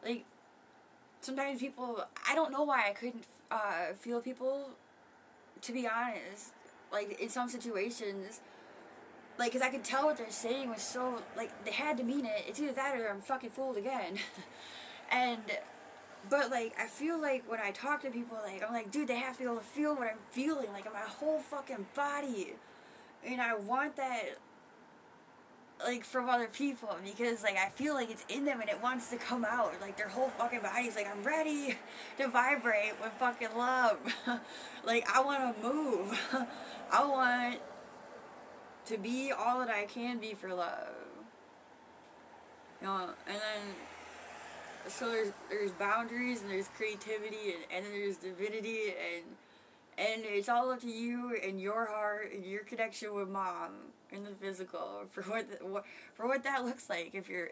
Like, sometimes people, I don't know why I couldn't feel people, to be honest, like in some situations, like, because I could tell what they're saying was so, like, they had to mean it. It's either that or I'm fucking fooled again. And but, like, I feel like when I talk to people, like, I'm like, dude, they have to be able to feel what I'm feeling, like, in my whole fucking body. And I want that, like, from other people, because, like, I feel like it's in them and it wants to come out. Like, their whole fucking body's like, I'm ready to vibrate with fucking love. Like, I want to move. I want to be all that I can be for love. You know, and then, so there's boundaries, and there's creativity, and then there's divinity, and it's all up to you and your heart and your connection with Mom in the physical for what that looks like. If you're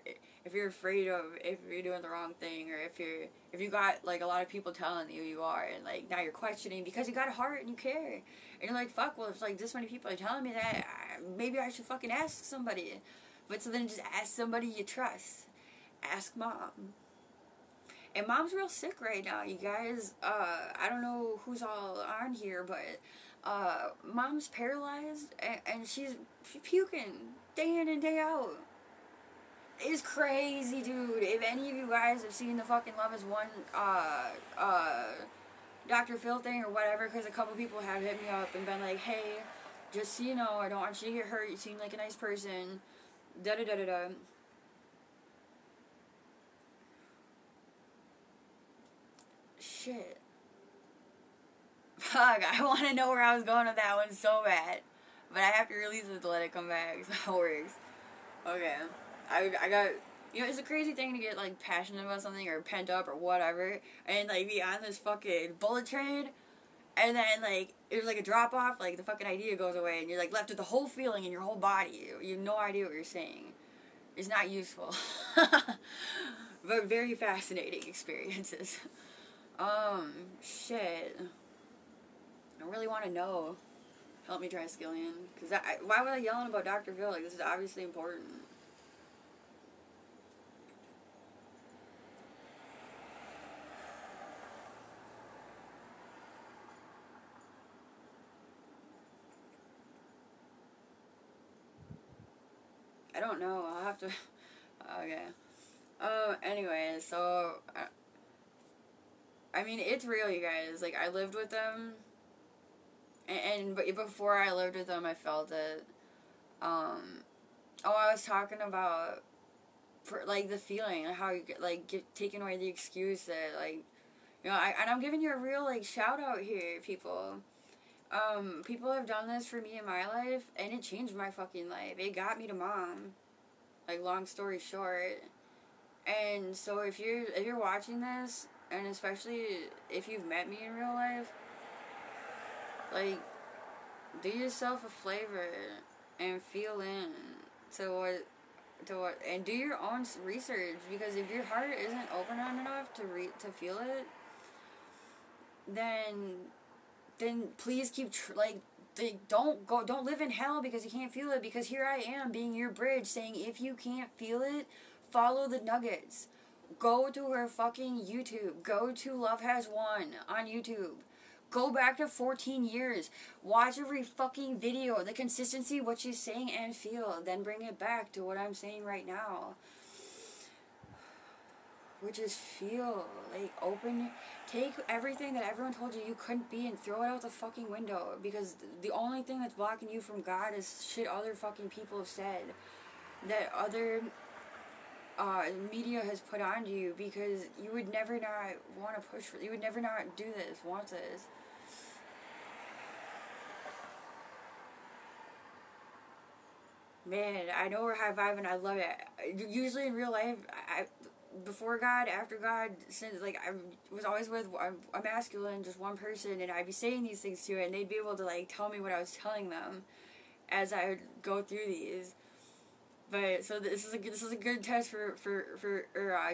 afraid of, if you're doing the wrong thing, or if you got like a lot of people telling you are, and like now you're questioning because you got a heart and you care, and you're like, fuck, well, if like this many people are telling me that, maybe I should fucking ask somebody. But so then just ask somebody you trust. Ask Mom. And Mom's real sick right now, you guys. I don't know who's all on here, but Mom's paralyzed, and she's puking day in and day out. It's crazy, dude. If any of you guys have seen the fucking LoveHasWon Dr. Phil thing or whatever, because a couple people had hit me up and been like, hey, just so you know, I don't want you to get hurt. You seem like a nice person. Da-da-da-da-da. Shit. Fuck, I want to know where I was going with that one so bad. But I have to release it to let it come back, so it works. Okay. I got, you know, it's a crazy thing to get, like, passionate about something or pent up or whatever, and, like, be on this fucking bullet train, and then, like, there's, like, a drop-off, like, the fucking idea goes away, and you're, like, left with the whole feeling in your whole body. You have no idea what you're saying. It's not useful. But very fascinating experiences. Shit. I really want to know. Help me try Skillion. Because why was I yelling about Dr. Phil? Like, this is obviously important. I don't know. I'll have to... Okay. Anyway, so... I mean, it's real, you guys. Like, I lived with them. But before I lived with them, I felt it. I was talking about, like, the feeling, how you get, like, taking away the excuse that, like, you know, and I'm giving you a real, like, shout out here, people. People have done this for me in my life, and it changed my fucking life. It got me to Mom. Like, long story short. And so if you're watching this, and especially if you've met me in real life, like, do yourself a flavor and feel in to what, and do your own research, because if your heart isn't open enough to feel it, then please keep don't live in hell because you can't feel it, because here I am being your bridge saying, if you can't feel it, follow the nuggets. Go to her fucking YouTube. Go to LoveHasWon on YouTube. Go back to 14 years. Watch every fucking video. The consistency, what she's saying and feel. Then bring it back to what I'm saying right now. Which is feel. Like, open. Take everything that everyone told you couldn't be and throw it out the fucking window. Because the only thing that's blocking you from God is shit other fucking people have said. That other media has put onto you, because you would never not want to push for, you would never not do this, want this. Man, I know we're high-fiving, I love it. Usually in real life, before God, after God, since, like, I was always with a masculine, just one person, and I'd be saying these things to it, and they'd be able to, like, tell me what I was telling them as I would go through these. But, so this is a good test for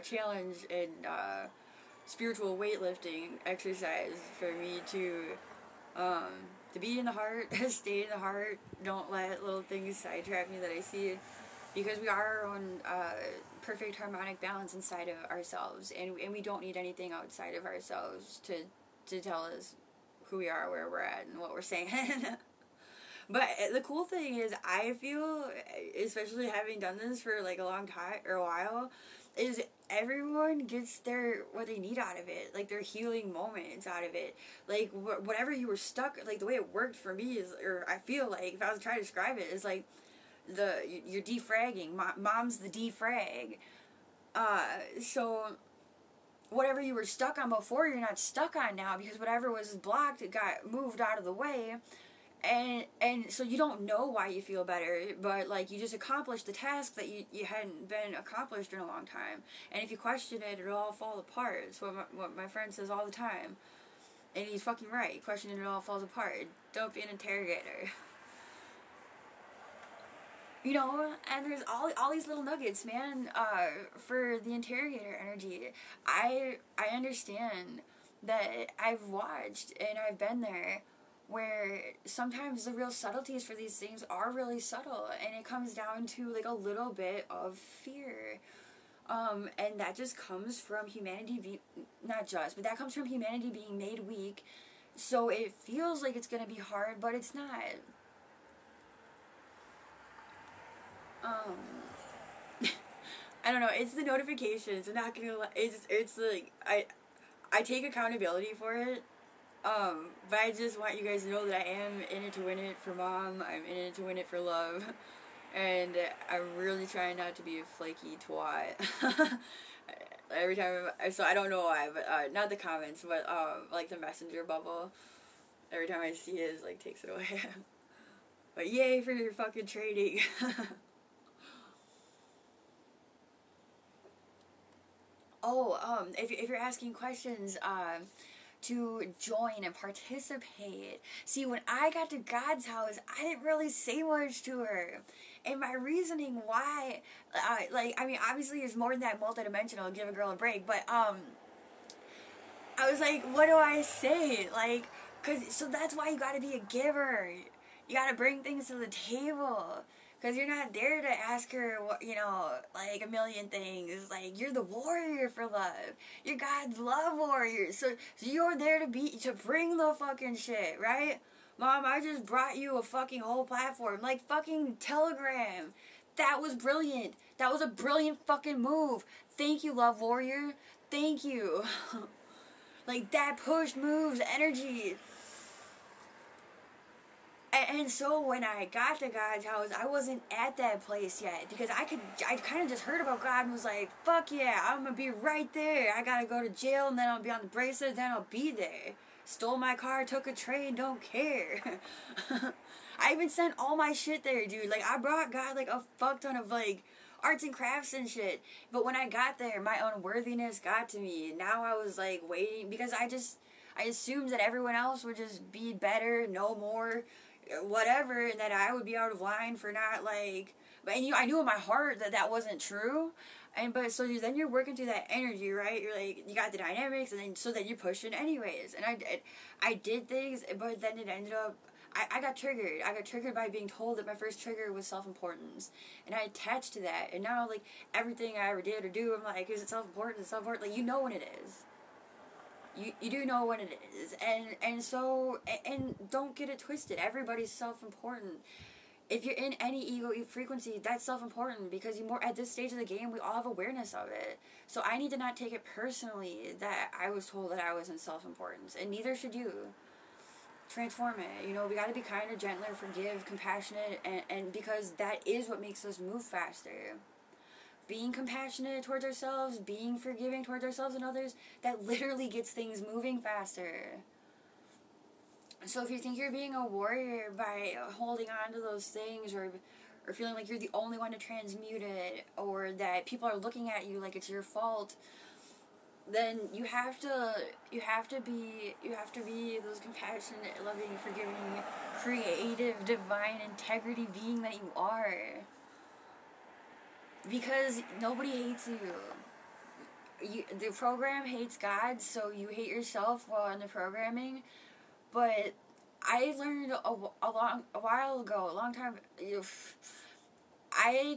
challenge and, spiritual weightlifting exercise for me to be in the heart, stay in the heart, don't let little things sidetrack me that I see, because we are our own perfect harmonic balance inside of ourselves, and we don't need anything outside of ourselves to tell us who we are, where we're at, and what we're saying. But the cool thing is, I feel, especially having done this for like a long time, or a while, is everyone gets what they need out of it, like their healing moments out of it. Like whatever you were stuck, like the way it worked for me is, or I feel like if I was trying to describe it, is like you're defragging. Mom's the defrag. So whatever you were stuck on before, you're not stuck on now, because whatever was blocked, it got moved out of the way. And so you don't know why you feel better, but like you just accomplished the task that you hadn't been accomplished in a long time. And if you question it, it'll all fall apart. It's what my friend says all the time. And he's fucking right. Questioning it all falls apart. Don't be an interrogator. You know, and there's all these little nuggets, man, for the interrogator energy. I understand that I've watched and I've been there, where sometimes the real subtleties for these things are really subtle, and it comes down to like a little bit of fear. And that just comes from humanity not just, but that comes from humanity being made weak, so it feels like it's gonna be hard, but it's not. I don't know, it's the notifications, I'm not gonna lie, it's like, I take accountability for it. But I just want you guys to know that I am in it to win it for Mom. I'm in it to win it for love. And I'm really trying not to be a flaky twat. Every time, so I don't know why, but, not the comments, but, like the messenger bubble. Every time I see it, it like takes it away. But yay for your fucking trading. Oh, if you're asking questions, to join and participate. See, when I got to God's house, I didn't really say much to her. And my reasoning why, like, I mean, obviously it's more than that multidimensional, give a girl a break, but, I was like, what do I say? Like, so that's why you gotta be a giver. You gotta bring things to the table. Because you're not there to ask her, you know, like a million things. Like, you're the warrior for love. You're God's love warrior. So you're there to bring the fucking shit, right? Mom, I just brought you a fucking whole platform. Like fucking Telegram. That was brilliant. That was a brilliant fucking move. Thank you, love warrior. Thank you. Like, that pushed moves, energy. And so when I got to God's house, I wasn't at that place yet, because I kind of just heard about God and was like, fuck yeah, I'm gonna be right there. I gotta go to jail, and then I'll be on the bracelet, then I'll be there. Stole my car, took a train, don't care. I even sent all my shit there, dude. Like, I brought God like a fuck ton of like arts and crafts and shit. But when I got there, my unworthiness got to me. Now I was like waiting, because I assumed that everyone else would just be better, know more, whatever, and that I would be out of line for not like. But I knew in my heart that wasn't true. But so then you're working through that energy, right? You're like, you got the dynamics, and then so then you're pushing anyways. And I did things, but then it ended up, I got triggered. I got triggered by being told that my first trigger was self-importance, and I attached to that. And now, like, everything I ever did or do, I'm like, is it self-important? It's self-important. Like, you know when it is. You do know what it is, and so, and don't get it twisted. Everybody's self-important. If you're in any ego frequency, that's self-important, because you more at this stage of the game, we all have awareness of it. So I need to not take it personally that I was told that I was in self-importance, and neither should you. Transform it. You know, we got to be kinder, gentler, forgive, compassionate, and because that is what makes us move faster. being compassionate towards ourselves, being forgiving towards ourselves and others, that literally gets things moving faster. So if you think you're being a warrior by holding on to those things, or feeling like you're the only one to transmute it, or that people are looking at you like it's your fault, then you have to be those compassionate, loving, forgiving, creative, divine, integrity being that you are. Because nobody hates you. The program hates God, so you hate yourself while in the programming. But I learned a while ago, a long time. I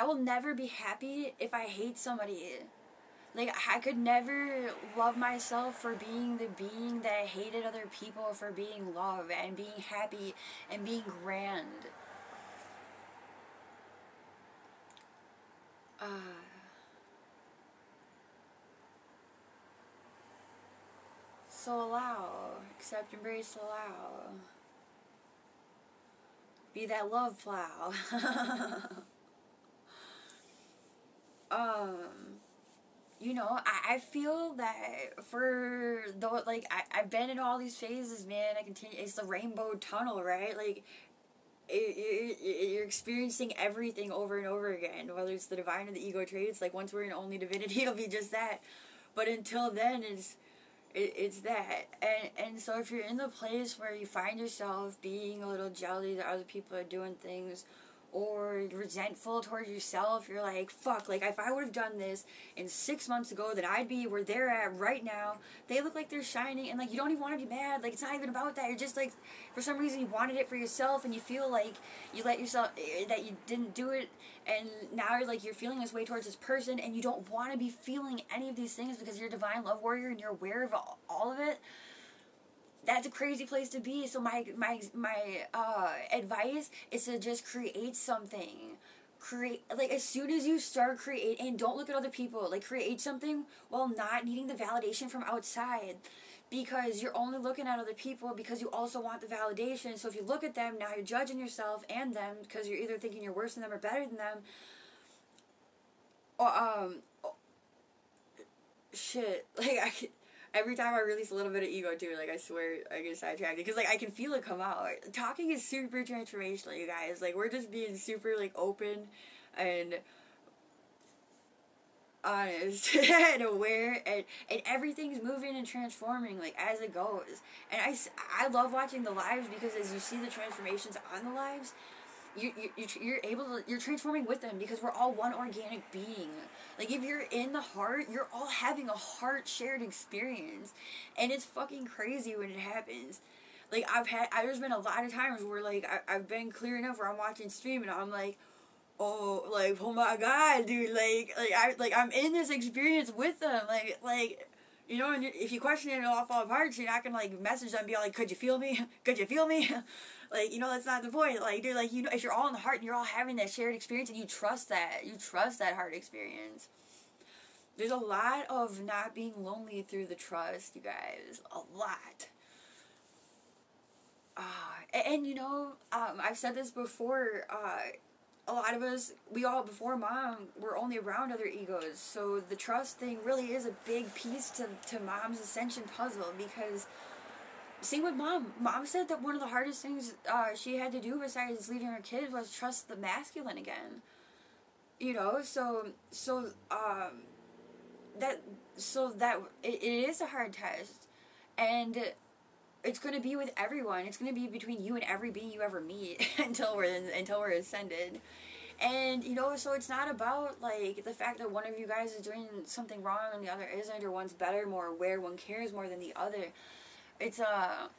will never be happy if I hate somebody. Like, I could never love myself for being the being that hated other people for being love and being happy and being grand. So allow, accept, embrace, allow. Be that love plow. You know, I feel that for though, like, I've been in all these phases, man. It's the rainbow tunnel, right? Like, you're experiencing everything over and over again, whether it's the divine or the ego traits. Like, once we're in only divinity, it'll be just that. But until then, it's that. And so if you're in the place where you find yourself being a little jelly that other people are doing things, or resentful towards yourself, you're like, fuck, like, if I would have done this in 6 months ago, then I'd be where they're at right now. They look like they're shining, and, like, you don't even want to be mad. Like, it's not even about that. You're just, like, for some reason you wanted it for yourself, and you feel like you let yourself, that you didn't do it, and now you're, like, you're feeling this way towards this person, and you don't want to be feeling any of these things because you're a divine love warrior, and you're aware of all of it. That's a crazy place to be. So my advice is to just create something. Like, as soon as you start creating, and don't look at other people, like, create something while not needing the validation from outside, because you're only looking at other people because you also want the validation. So if you look at them, now you're judging yourself and them, because you're either thinking you're worse than them or better than them, or shit, like, every time I release a little bit of ego too, like, I swear I get sidetracked, because, like, I can feel it come out. Talking is super transformational, you guys. Like, we're just being super, like, open and honest and aware, and everything's moving and transforming, like, as it goes. And I love watching the lives, because as you see the transformations on the lives, you're transforming with them, because we're all one organic being. Like, if you're in the heart, you're all having a heart shared experience, and it's fucking crazy when it happens. Like, there's been a lot of times where, like, I've been clear enough where I'm watching stream and I'm like, oh my god, dude, I'm in this experience with them, like, you know, and if you question it, it'll all fall apart, so you're not gonna, like, message them and be like, could you feel me? Could you feel me? Like, you know, that's not the point. Like, dude, like, you know, if you're all in the heart and you're all having that shared experience, and you trust that heart experience. There's a lot of not being lonely through the trust, you guys. A lot. And you know, I've said this before, a lot of us, we all, before mom, were only around other egos, so the trust thing really is a big piece to mom's ascension puzzle, because same with mom. Mom said that one of the hardest things she had to do besides leaving her kids was trust the masculine again. You know, so that it is a hard test, and it's going to be with everyone. It's going to be between you and every being you ever meet until we're ascended. And, you know, so it's not about, like, the fact that one of you guys is doing something wrong and the other isn't, or one's better, more aware, one cares more than the other. It's about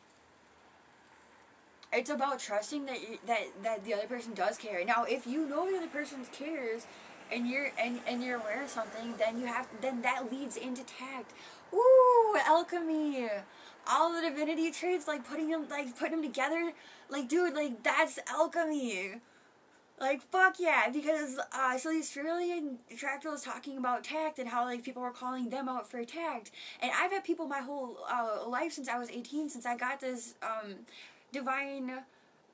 trusting that the other person does care. Now, if you know the other person cares, and you're aware of something, then that leads into tact. Ooh, alchemy. All the divinity traits, like putting them together, like, dude, like, that's alchemy. Like, fuck yeah, because, so the Australian tractor was talking about tact, and how, like, people were calling them out for tact, and I've had people my whole, life since I was 18, since I got this, divine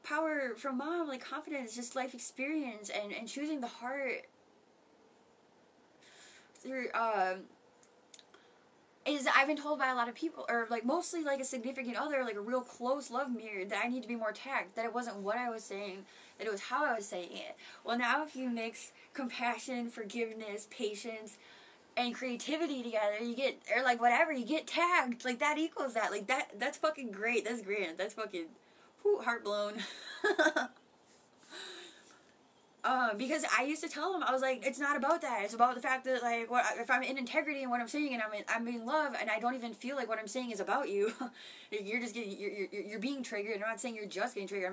power from mom, like, confidence, just life experience, and choosing the heart, is I've been told by a lot of people, or like mostly like a significant other, like a real close love mirror, that I need to be more tact, that it wasn't what I was saying, that it was how I was saying it. Well, now if you mix compassion, forgiveness, patience, and creativity together, you get, or like whatever, you get tagged. Like that equals that. Like that's fucking great. That's grand. That's fucking, whew, heart blown. Because I used to tell them, I was like, it's not about that. It's about the fact that, like, what if I'm in integrity in what I'm saying, and I'm in love, and I don't even feel like what I'm saying is about you. You're just getting, you're being triggered. I'm not saying you're just getting triggered.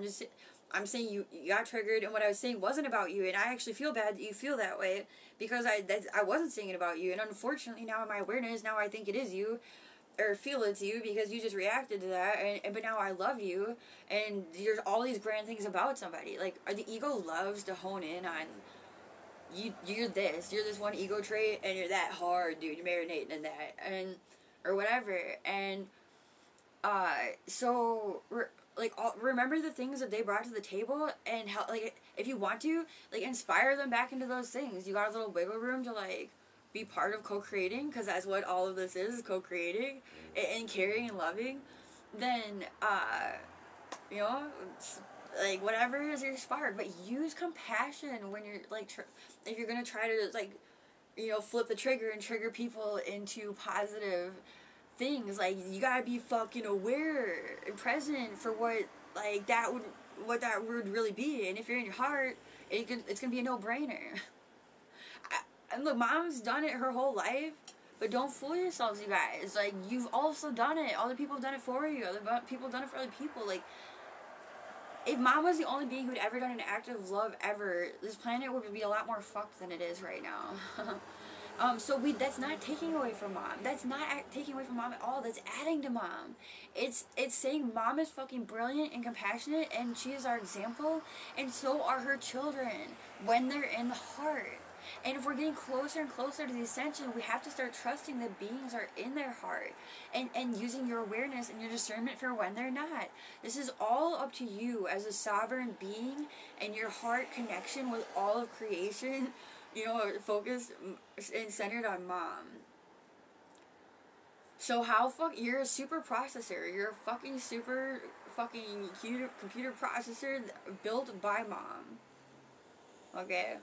I'm saying you got triggered, and what I was saying wasn't about you, and I actually feel bad that you feel that way, because I wasn't saying it about you, and unfortunately now in my awareness, now I think it is you, or feel it's you, because you just reacted to that, but now I love you, and there's all these grand things about somebody. Like, the ego loves to hone in on, you're this one ego trait, and you're that hard, dude, you're marinating in that, and, or whatever, and, so, like, remember the things that they brought to the table, and how, like, if you want to, like, inspire them back into those things. You got a little wiggle room to, like, be part of co-creating, because that's what all of this is co-creating, and caring and loving. Then, you know, like, whatever is your spark, but use compassion when you're, like, if you're gonna try to, like, you know, flip the trigger and trigger people into positive things. Like, you gotta be fucking aware and present for what, like, what that would really be. And if you're in your heart, it's gonna be a no-brainer. And look, mom's done it her whole life, but don't fool yourselves, you guys. Like, you've also done it. Other people have done it for you. Other people have done it for other people. Like, if mom was the only being who'd ever done an act of love ever, this planet would be a lot more fucked than it is right now. So that's not taking away from mom. That's not taking away from mom at all. That's adding to mom. It's saying mom is fucking brilliant and compassionate, and she is our example, and so are her children when they're in the heart. And if we're getting closer and closer to the ascension, we have to start trusting that beings are in their heart, and using your awareness and your discernment for when they're not. This is all up to you as a sovereign being, and your heart connection with all of creation, you know, focused and centered on mom. So you're a super processor. You're a fucking super fucking computer processor built by mom. Okay?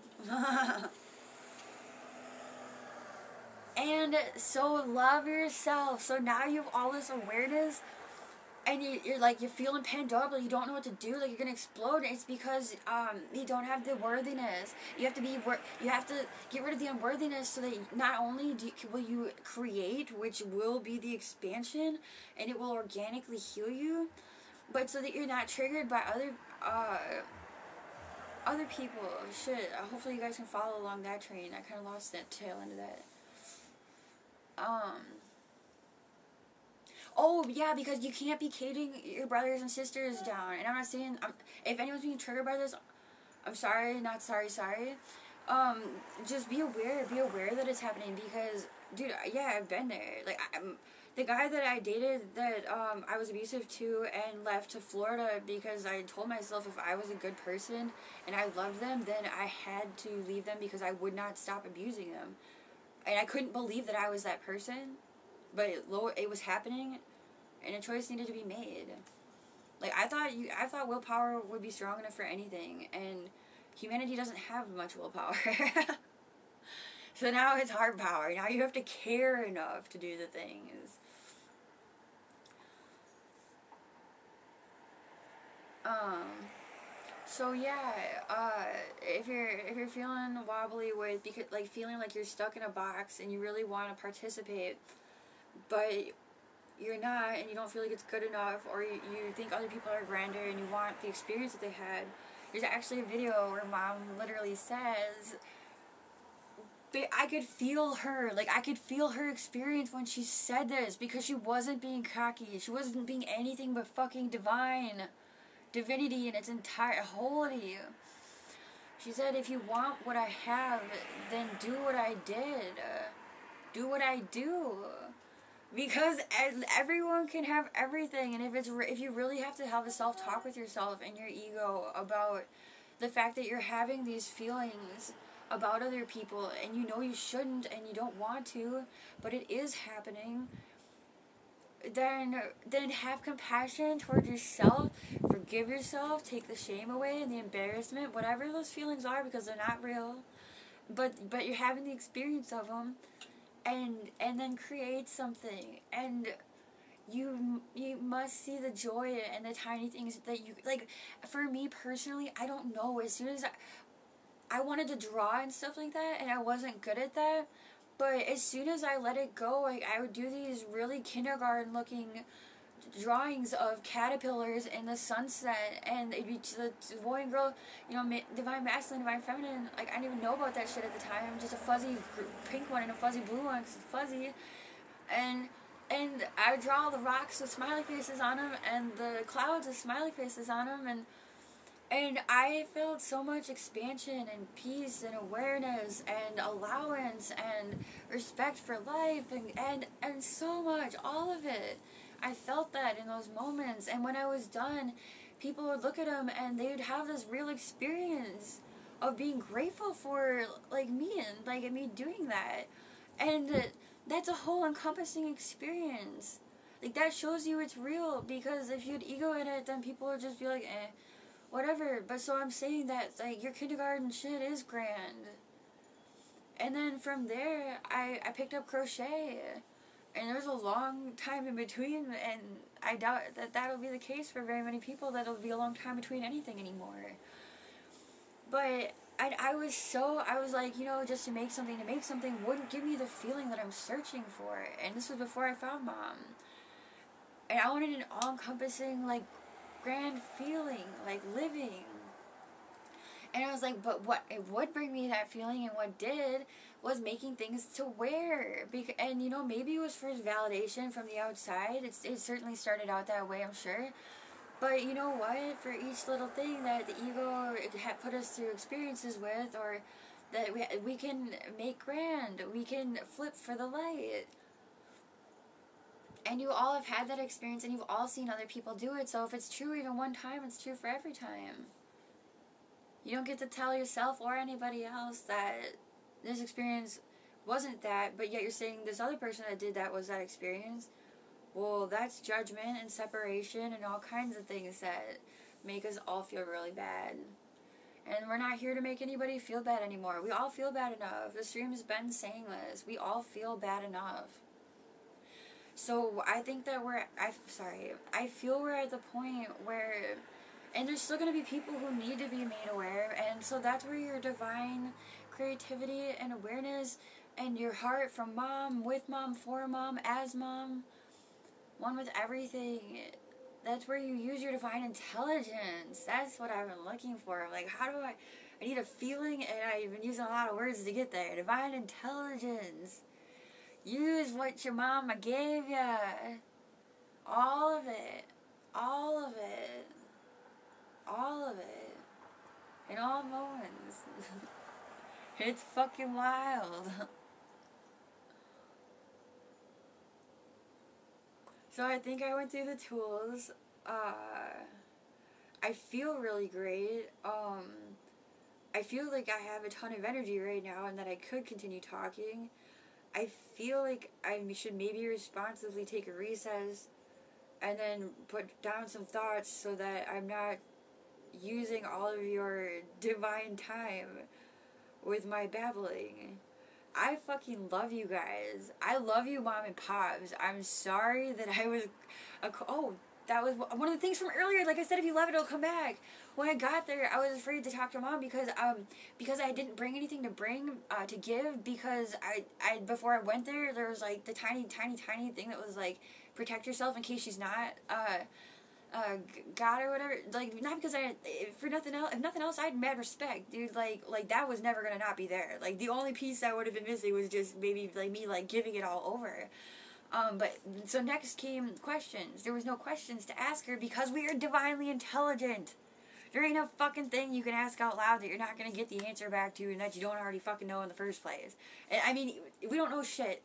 And so love yourself. So now you have all this awareness, and you're like, you're feeling pent up, like you don't know what to do, like you're gonna explode. And it's because you don't have the worthiness. You have to get rid of the unworthiness, so that not only will you create, which will be the expansion, and it will organically heal you, but so that you're not triggered by other people. Shit. Hopefully you guys can follow along that train. I kind of lost that tail end of that. Oh, yeah, because you can't be cating your brothers and sisters down. And I'm not saying, if anyone's being triggered by this, I'm sorry, not sorry. Just be aware that it's happening, because, dude, yeah, I've been there. Like, the guy that I dated, that, I was abusive to, and left to Florida because I told myself if I was a good person and I loved them, then I had to leave them, because I would not stop abusing them. And I couldn't believe that I was that person, but it was happening, and a choice needed to be made. Like, I thought willpower would be strong enough for anything, and humanity doesn't have much willpower. So now it's hard power. Now you have to care enough to do the things. So yeah, if you're feeling wobbly with, because, like, feeling like you're stuck in a box and you really want to participate, but you're not, and you don't feel like it's good enough, or you think other people are grander and you want the experience that they had, there's actually a video where mom literally says, I could feel her, like, I could feel her experience when she said this, because she wasn't being cocky, she wasn't being anything but fucking divinity in its entire holy. She said, if you want what I have, then do what I did. Do what I do. Because everyone can have everything, and if you really have to have a self-talk with yourself and your ego about the fact that you're having these feelings about other people, and you know you shouldn't and you don't want to, but it is happening, then have compassion towards yourself, forgive yourself, take the shame away and the embarrassment, whatever those feelings are, because they're not real, but you're having the experience of them, and then create something, and you must see the joy and the tiny things that you like. For me personally, I don't know, as soon as I wanted to draw and stuff like that, and I wasn't good at that, but as soon as I let it go, like, I would do these really kindergarten looking drawings of caterpillars in the sunset, and it'd be to the boy and girl, you know, divine masculine, divine feminine. Like, I didn't even know about that shit at the time. Just a fuzzy pink one and a fuzzy blue one, cause it's fuzzy, and I would draw all the rocks with smiley faces on them, and the clouds with smiley faces on them, and I felt so much expansion and peace and awareness and allowance and respect for life, and so much, all of it. I felt that in those moments, and when I was done, people would look at them and they would have this real experience of being grateful for, like, me and, like, me doing that. And that's a whole encompassing experience. Like, that shows you it's real, because if you had ego in it, then people would just be like, eh, whatever. But so I'm saying that, like, your kindergarten shit is grand. And then from there, I picked up crochet. And there's a long time in between, and I doubt that that'll be the case for very many people, that it'll be a long time between anything anymore. But I was like, you know, just to make something wouldn't give me the feeling that I'm searching for. And this was before I found Mom. And I wanted an all-encompassing, like, grand feeling, like living. And I was like, but what it would bring me that feeling, and what did, was making things to wear. And, you know, maybe it was for validation from the outside. It certainly started out that way, I'm sure. But you know what? For each little thing that the ego had put us through experiences with, or that we can make grand, we can flip for the light. And you all have had that experience, and you've all seen other people do it. So if it's true even one time, it's true for every time. You don't get to tell yourself or anybody else that this experience wasn't that, but yet you're saying this other person that did that was that experience. Well, that's judgment and separation and all kinds of things that make us all feel really bad. And we're not here to make anybody feel bad anymore. We all feel bad enough. The stream has been saying this. We all feel bad enough. So I think that I feel we're at the point where, and there's still going to be people who need to be made aware, and so that's where your divine creativity and awareness and your heart from Mom, with Mom, for Mom, as Mom, one with everything, that's where you use your divine intelligence. That's what I've been looking for. Like, how do I need a feeling, and I've been using a lot of words to get there. Divine intelligence. Use what your mama gave ya. All of it. All of it. All of it. In all moments. It's fucking wild. So I think I went through the tools. I feel really great. I feel like I have a ton of energy right now, and that I could continue talking. I feel like I should maybe responsibly take a recess and then put down some thoughts, so that I'm not using all of your divine time with my babbling. I fucking love you guys. I love you, Mom and Pops. I'm sorry that I was... that was one of the things from earlier. Like I said, if you love it, it'll come back. When I got there, I was afraid to talk to Mom because I didn't bring anything to give, because I before I went there was like the tiny thing that was like, protect yourself in case she's not God or whatever. Like, not because if nothing else, I had mad respect, dude. Like that was never gonna not be there. Like, the only piece that would have been missing was just maybe like me like giving it all over. But so next came questions. There was no questions to ask her because we are divinely intelligent. There ain't a fucking thing you can ask out loud that you're not gonna get the answer back to, and that you don't already fucking know in the first place. And I mean, we don't know shit,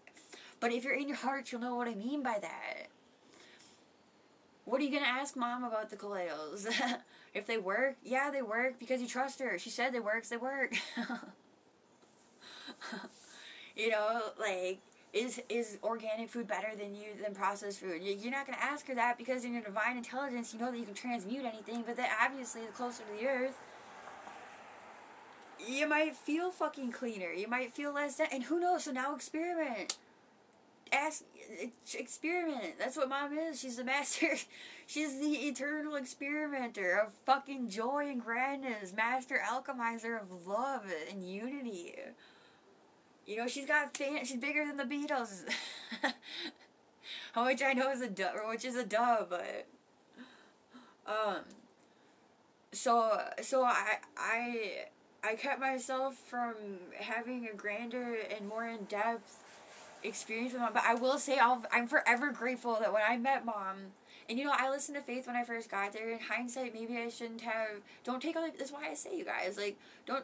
but if you're in your heart, you'll know what I mean by that. What are you gonna ask Mom about the colloidals? If they work? Yeah, they work because you trust her. She said they work, they work. You know, like, is organic food better than processed food? You're not gonna ask her that, because in your divine intelligence, you know that you can transmute anything. But then obviously, the closer to the earth, you might feel fucking cleaner. You might feel less and who knows? So now experiment. Experiment. That's what Mom is. She's the master. She's the eternal experimenter of fucking joy and grandness, master alchemizer of love and unity. You know, she's bigger than the Beatles. Which I know is a dub, which is a dub, but so I kept myself from having a grander and more in-depth experience with Mom, but I will say I'm forever grateful that when I met Mom, and you know, I listened to Faith when I first got there. In hindsight, maybe I shouldn't have. Don't take all. That's why I say, you guys, like, don't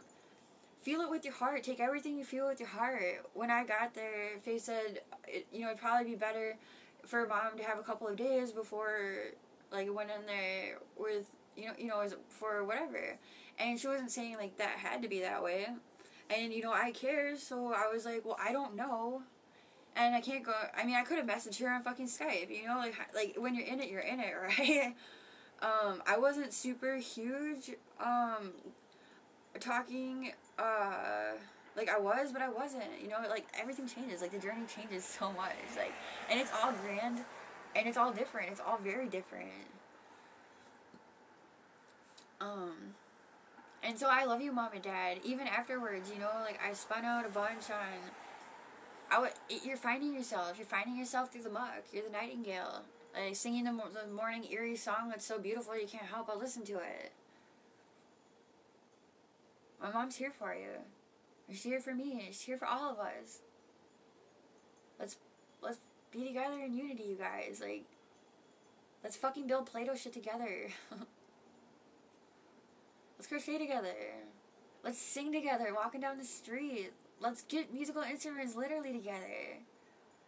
feel it with your heart. Take everything you feel with your heart. When I got there, Faith said, you know, it'd probably be better for Mom to have a couple of days before, like, went in there with, you know, for whatever. And she wasn't saying like that had to be that way. And you know, I care, so I was like, well, I don't know. And I can't go, I mean, I could have messaged her on fucking Skype, you know, like when you're in it, right? I wasn't super huge, talking, like I was, but I wasn't, you know, like everything changes, like the journey changes so much, like, and it's all grand, and it's all different, it's all very different. And so I love you, Mom and Dad, even afterwards, you know, like I spun out a bunch on, you're finding yourself through the muck, you're the nightingale, like singing the morning eerie song that's so beautiful you can't help but listen to it. My Mom's here for you. She's here for me. She's here for all of us. Let's be together in unity, you guys. Like, let's fucking build Play-Doh shit together. Let's crochet together. Let's sing together, walking down the street. Let's get musical instruments literally together.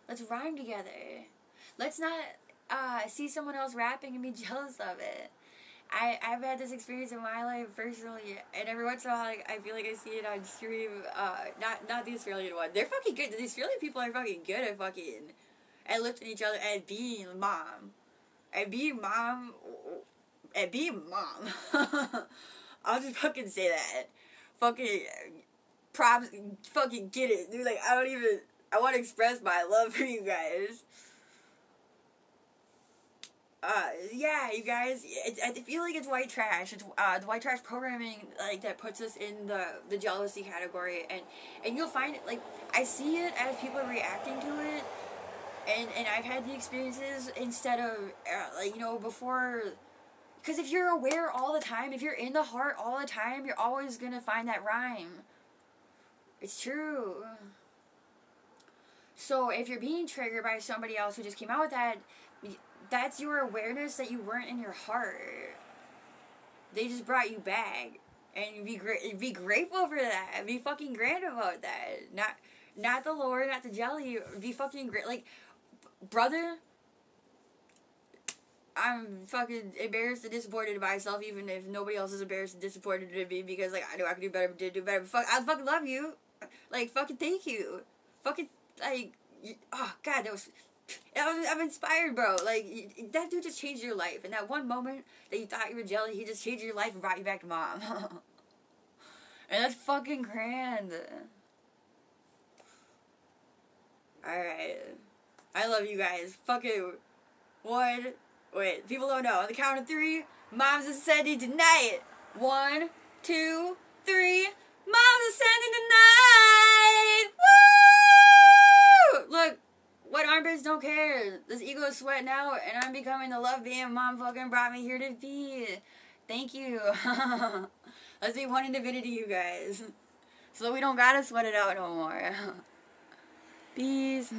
Let's rhyme together. Let's not see someone else rapping and be jealous of it. I've had this experience in my life personally, and every once in a while, like, I feel like I see it on stream. Not the Australian one. They're fucking good. The Australian people are fucking good at lifting each other and being mom. And being mom. I'll just fucking say that. Fucking props. Fucking get it, dude. Like, I want to express my love for you guys. Yeah, you guys, I feel like it's white trash. It's, the white trash programming, like, that puts us in the jealousy category, and you'll find it, like, I see it as people are reacting to it, and I've had the experiences instead of, like, you know, before, because if you're aware all the time, if you're in the heart all the time, you're always gonna find that rhyme. It's true. So, if you're being triggered by somebody else who just came out with that, that's your awareness that you weren't in your heart. They just brought you back, and be grateful for that. Be fucking grand about that. Not the Lord, not the jelly. Be fucking great. Like, brother, I'm fucking embarrassed and disappointed in myself, even if nobody else is embarrassed and disappointed in me, because, like, I know I could do better, but did do better. But I fucking love you. Like, fucking thank you. Fucking, like, oh god, I'm inspired, bro. Like, that dude just changed your life. In that one moment that you thought you were jelly, he just changed your life and brought you back to Mom. And that's fucking grand. Alright. I love you guys. Fucking one. Wait, people don't know. On the count of 3, Mom's ascending tonight. 1, 2, 3. Mom's ascending tonight! Woo! Look. What armpits don't care. This ego is sweating out, and I'm becoming the love being Mom fucking brought me here to be. Thank you. Let's be one in divinity, you guys. So we don't gotta sweat it out no more. Peace.